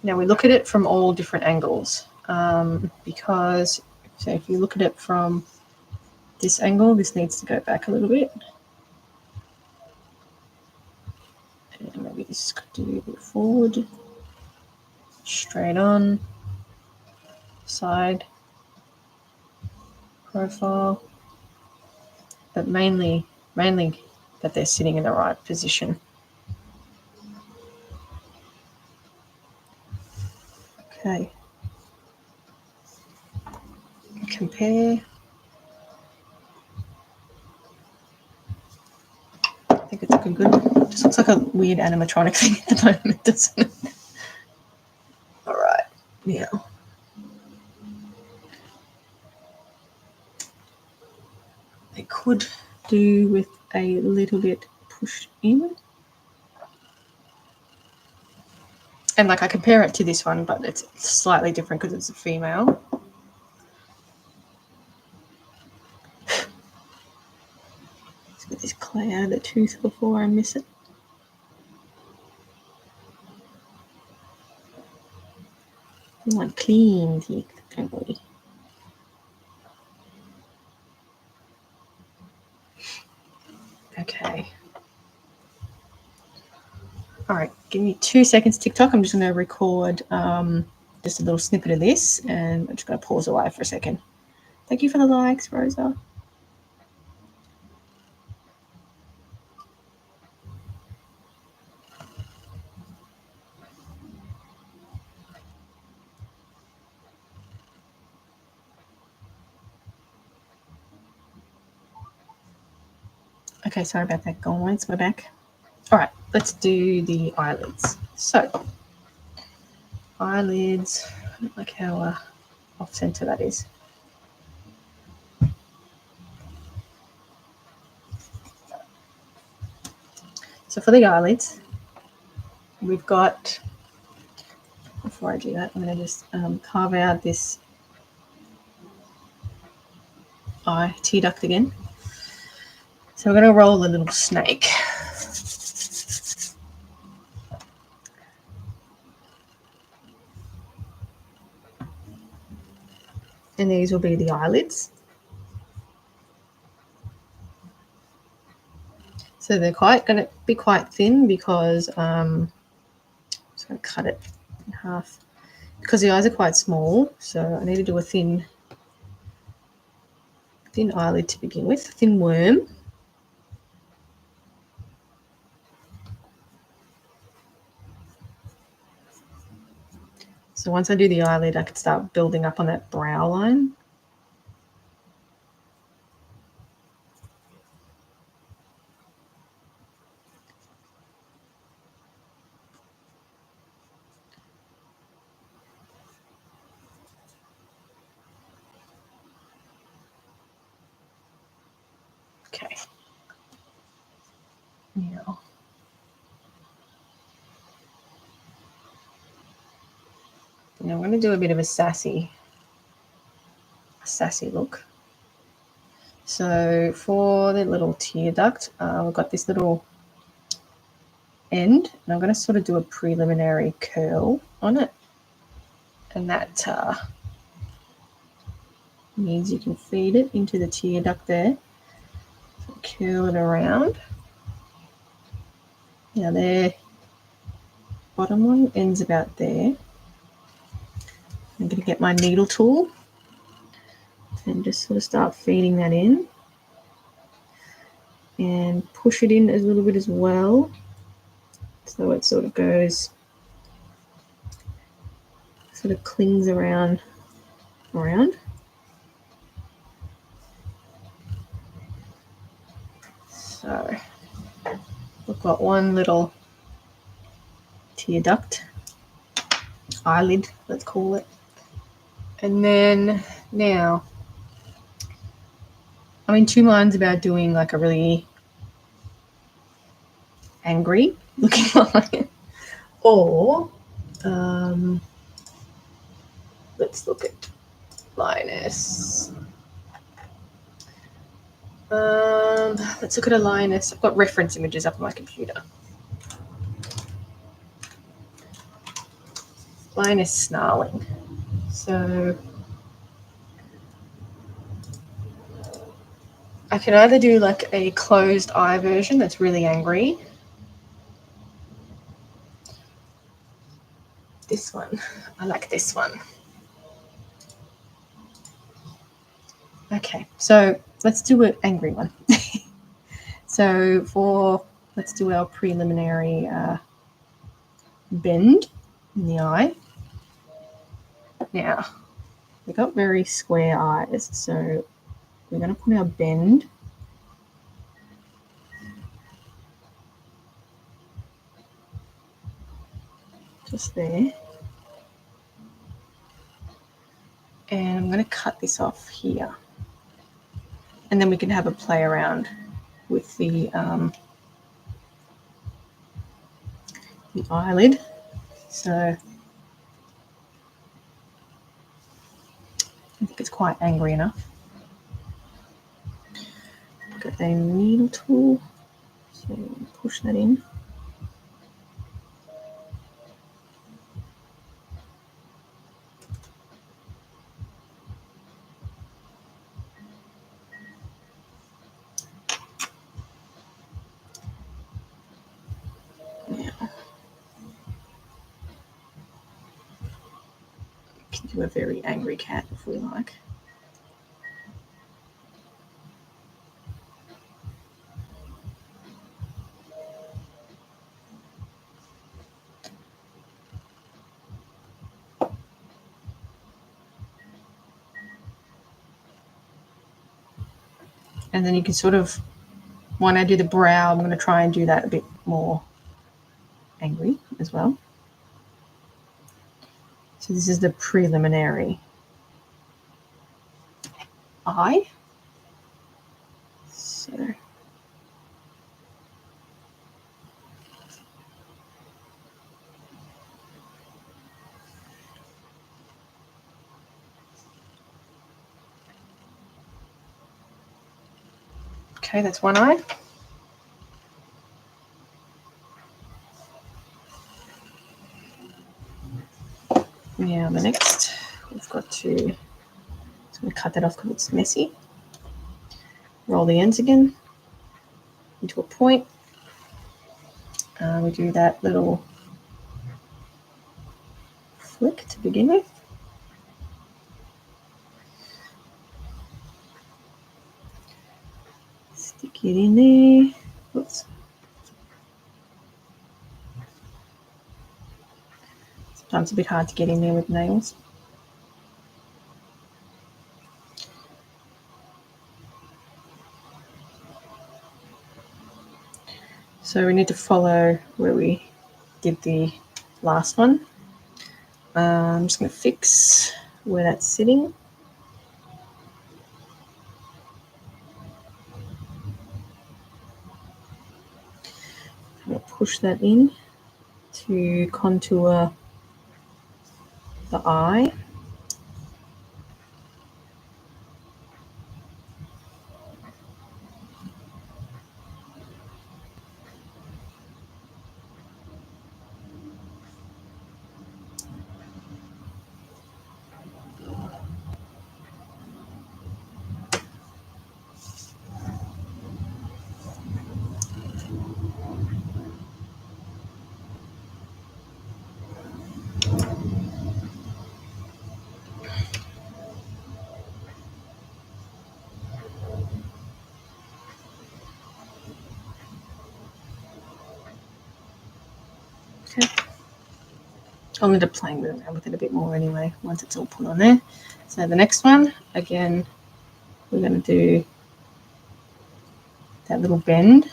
Now we look at it from all different angles, because so if you look at it from this angle, this needs to go back a little bit. And maybe this could do a bit forward, straight on, side, profile, but mainly that they're sitting in the right position. Okay. Compare. I think it's looking good. It just looks like a weird animatronic thing at the moment, doesn't it? All right. Now. I could do with a little bit pushed in. And like I compare it to this one, but it's slightly different because it's a female. Let's get this clay out of the tooth before I miss it. We want clean teeth, don't we? Okay. All right, give me 2 seconds, TikTok. I'm just going to record just a little snippet of this, and I'm just going to pause the live for a second. Thank you for the likes, Rosa. Okay, sorry about that, guys. We're back. All right, let's do the eyelids. So, eyelids, I don't like how off center that is. So for the eyelids, we've got, before I do that, I'm going to just carve out this eye tear duct again. So we're going to roll a little snake. And these will be the eyelids. So they're going to be quite thin because I'm just going to cut it in half. because the eyes are quite small, so I need to do a thin eyelid to begin with, thin worm. So once I do the eyelid, I can start building up on that brow line. Okay. Now, I'm going to do a bit of a sassy look. So for the little tear duct, we've got this little end, and I'm going to sort of do a preliminary curl on it, and that means you can feed it into the tear duct there. So curl it around. Now there, bottom one ends about there. I'm going to get my needle tool and just sort of start feeding that in and push it in a little bit as well, so it sort of goes, sort of clings around. So we've got one little tear duct, eyelid, let's call it. And then now, I'm in two minds about doing like a really angry looking lion, or let's look at lioness. Let's look at a lioness. I've got reference images up on my computer. Lioness snarling. So I can either do like a closed eye version that's really angry. This one. I like this one. Okay, so let's do an angry one. So let's do our preliminary bend in the eye. Now, we've got very square eyes, so we're going to put our bend just there. And I'm going to cut this off here. And then we can have a play around with the eyelid. So I think it's quite angry enough. Got the needle tool, so push that in. Now, we can do a very angry cat if we like. And then you can sort of, when I do the brow, I'm going to try and do that a bit more angry as well. So this is the preliminary eye. So okay, that's one eye. Now the next, we've got to, I'm just going to cut that off because it's messy. Roll the ends again into a point. We do that little flick to begin with. Stick it in there. Oops. Sometimes a bit hard to get in there with nails. So we need to follow where we did the last one. I'm just going to fix where that's sitting. I'm going to push that in to contour the eye. Okay. I'm going to play around with it a bit more anyway once it's all put on there. So the next one, again, we're going to do that little bend.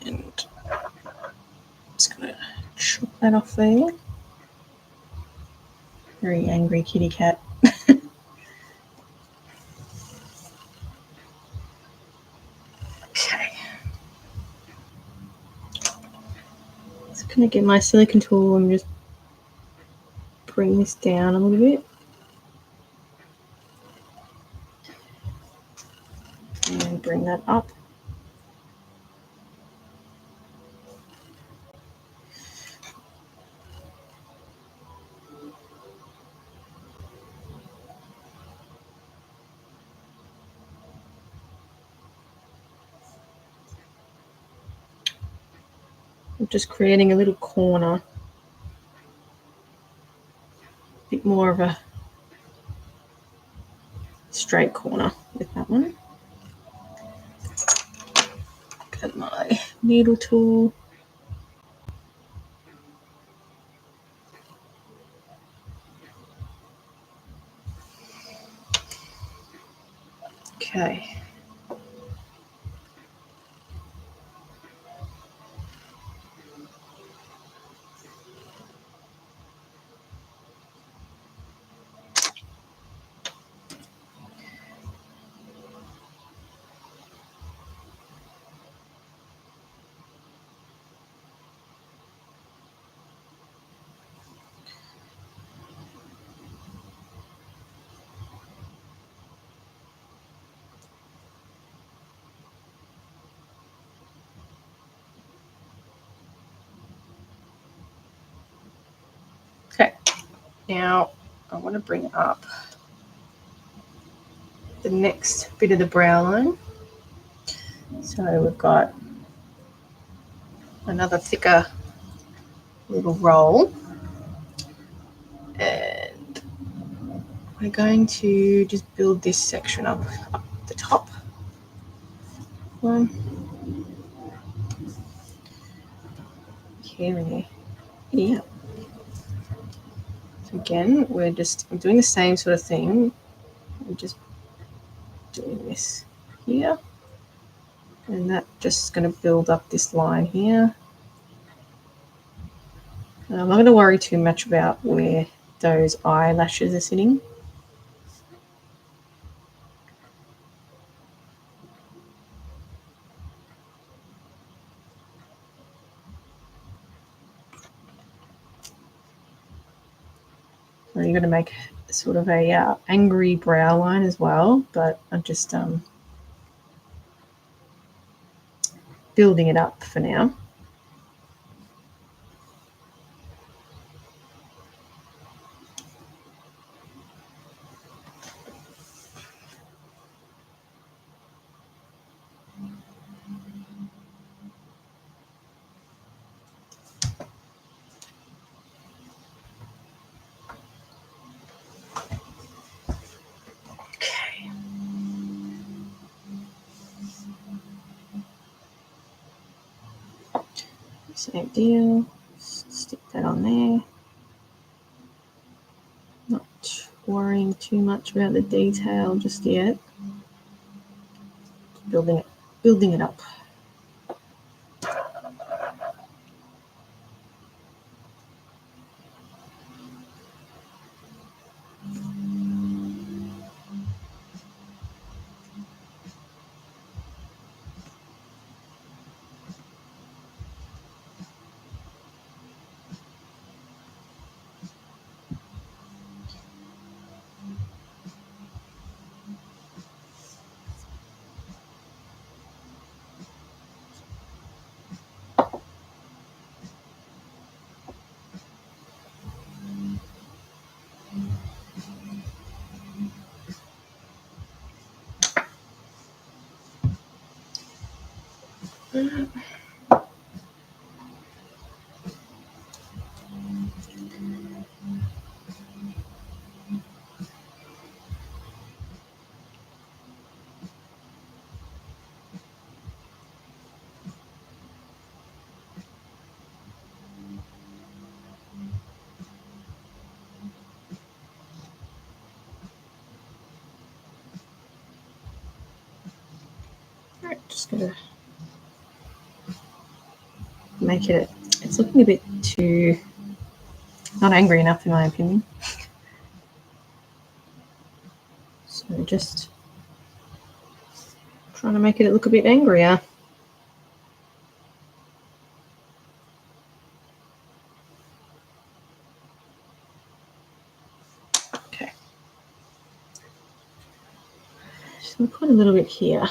And just going to chop that off there. Very angry kitty cat. Okay. So I'm going to get my silicone tool and just bring this down a little bit. And bring that up. I'm just creating a little corner, a bit more of a straight corner with that one. Get my needle tool. Okay. Okay. Now I want to bring up the next bit of the brow line. So we've got another thicker little roll, and we're going to just build this section up the top. One here and here. Yeah. So again, I'm doing the same sort of thing. I'm just doing this here, and that's just going to build up this line here. I'm not going to worry too much about where those eyelashes are sitting. So you're going to make sort of a angry brow line as well, but I'm just building it up for now. Same deal. Stick that on there. Not worrying too much about the detail just yet. Building it up. All right, just gonna make it. It's looking a bit too not angry enough, in my opinion. So just trying to make it look a bit angrier. Okay. So we'll put a little bit here.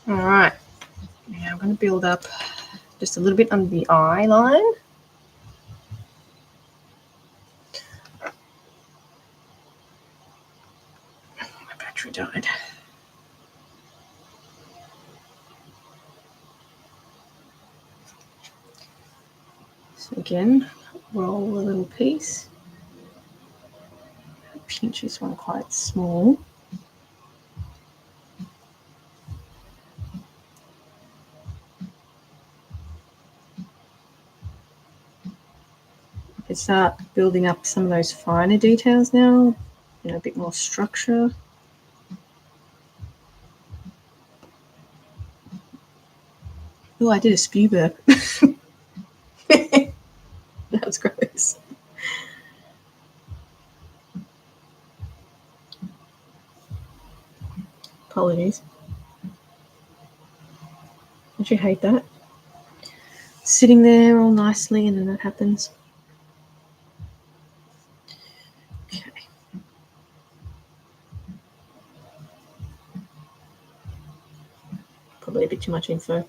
All right, now I'm going to build up just a little bit under the eye line. My battery died. So again, roll a little piece. Pinch this one quite small. I start building up some of those finer details now, a bit more structure. Oh, I did a spew burp. That was gross. Apologies. Don't you hate that? Sitting there all nicely and then that happens. Okay. Probably a bit too much info.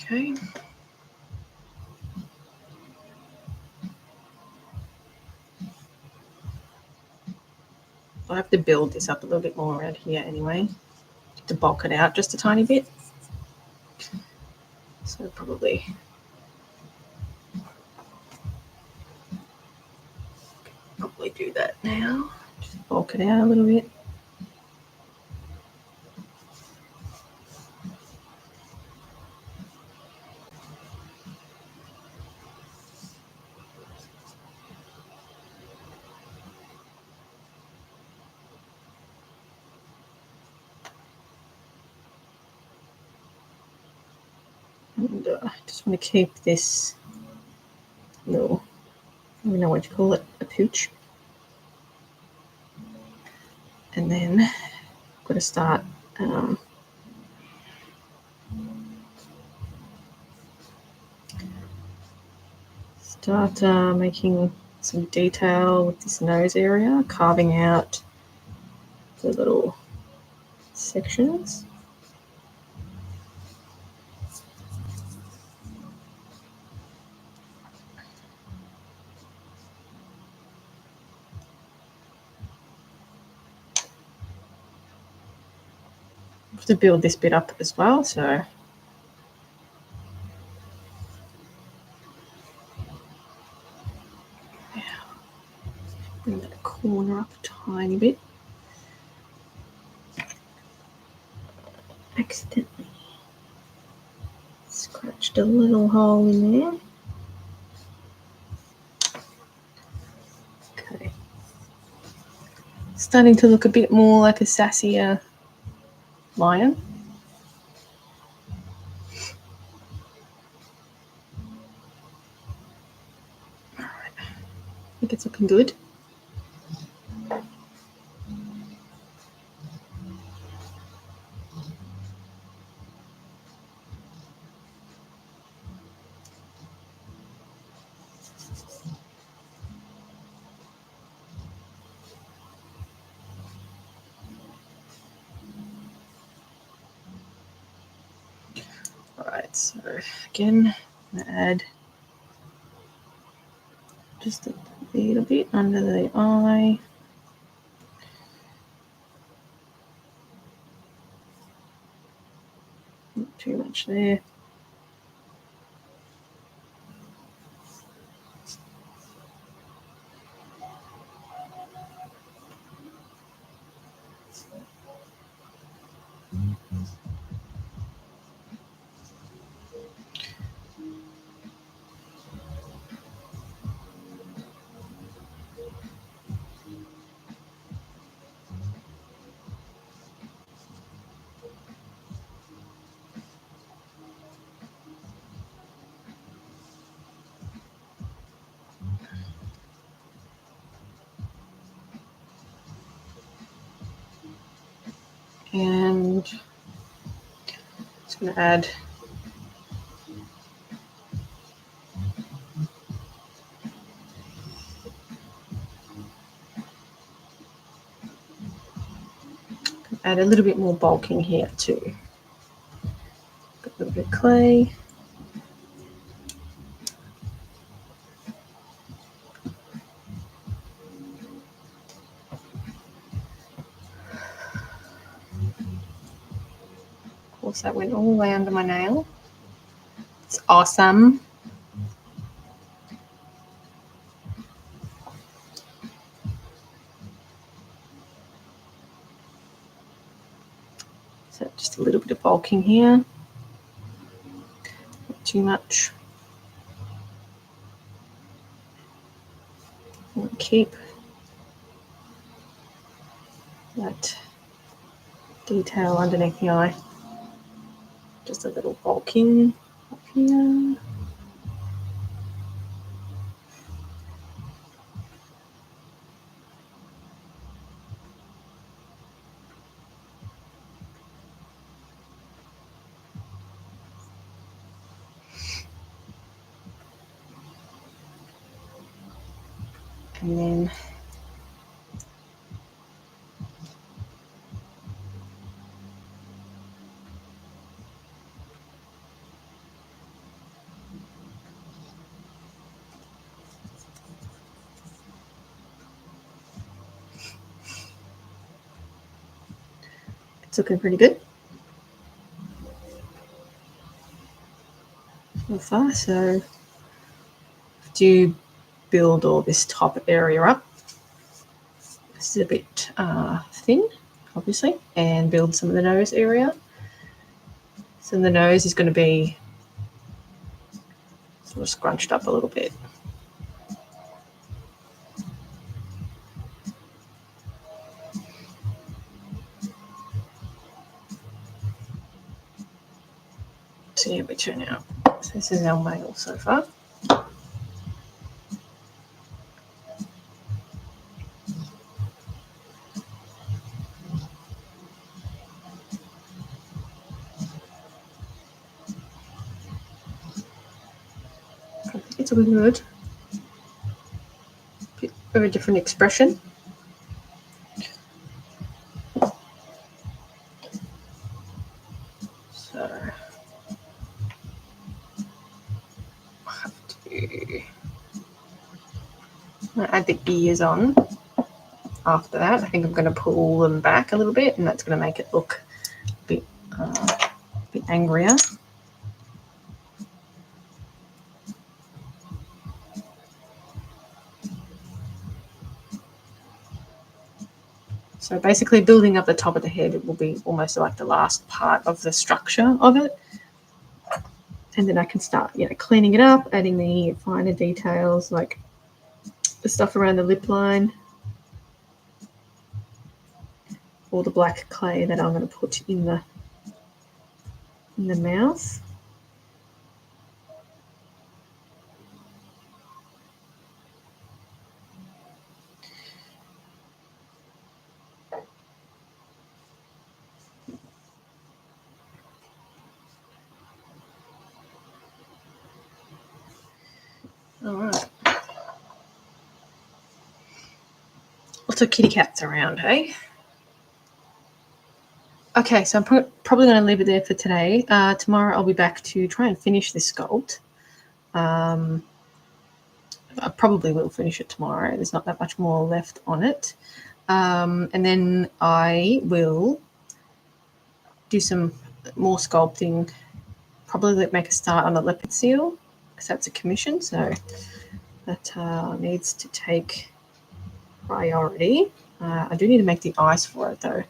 Okay. I have to build this up a little bit more around here anyway, to bulk it out just a tiny bit. So probably do that now. Just bulk it out a little bit. And just want to keep this little, I don't know what you call it, a pooch. And then I've got to start making some detail with this nose area, carving out the little sections. I have to build this bit up as well, so bring that corner up a tiny bit. Accidentally scratched a little hole in there. Okay. Starting to look a bit more like a sassier lion. All right. I think it's looking good. Alright, so again, I'm going to add just a little bit under the eye. Not too much there. And just going to add a little bit more bulking here too. Got a little bit of clay. Of course, that went all the way under my nail. It's awesome. So just a little bit of bulking here. Not too much. We'll keep that detail underneath the eye. Just a little bulking up here. And then it's looking pretty good so far. So to build all this top area up, this is a bit thin, obviously, and build some of the nose area. So the nose is going to be sort of scrunched up a little bit. See how we turn out. So this is our male so far. It's a good bit of a different expression. So I have to add the ears on. After that, I think I'm going to pull them back a little bit, and that's going to make it look a bit angrier. So basically building up the top of the head, it will be almost like the last part of the structure of it. And then I can start, cleaning it up, adding the finer details like the stuff around the lip line, or the black clay that I'm going to put in the mouth. All right. Lots of kitty cats around, hey? Okay, so I'm probably going to leave it there for today. Tomorrow I'll be back to try and finish this sculpt. I probably will finish it tomorrow. There's not that much more left on it. And then I will do some more sculpting, probably make a start on the leopard seal, because that's a commission, so that needs to take priority. I do need to make the eyes for it, though.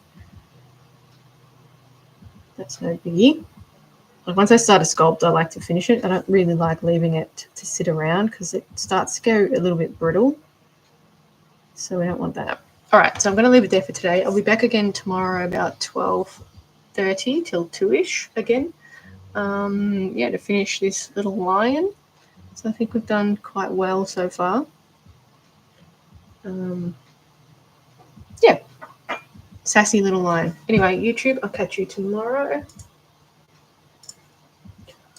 That's no biggie. Once I start a sculpt, I like to finish it. I don't really like leaving it to sit around because it starts to go a little bit brittle. So we don't want that. All right, so I'm going to leave it there for today. I'll be back again tomorrow about 12:30 till 2-ish again. To finish this little lion. So I think we've done quite well so far. Sassy little lion. Anyway, YouTube, I'll catch you tomorrow.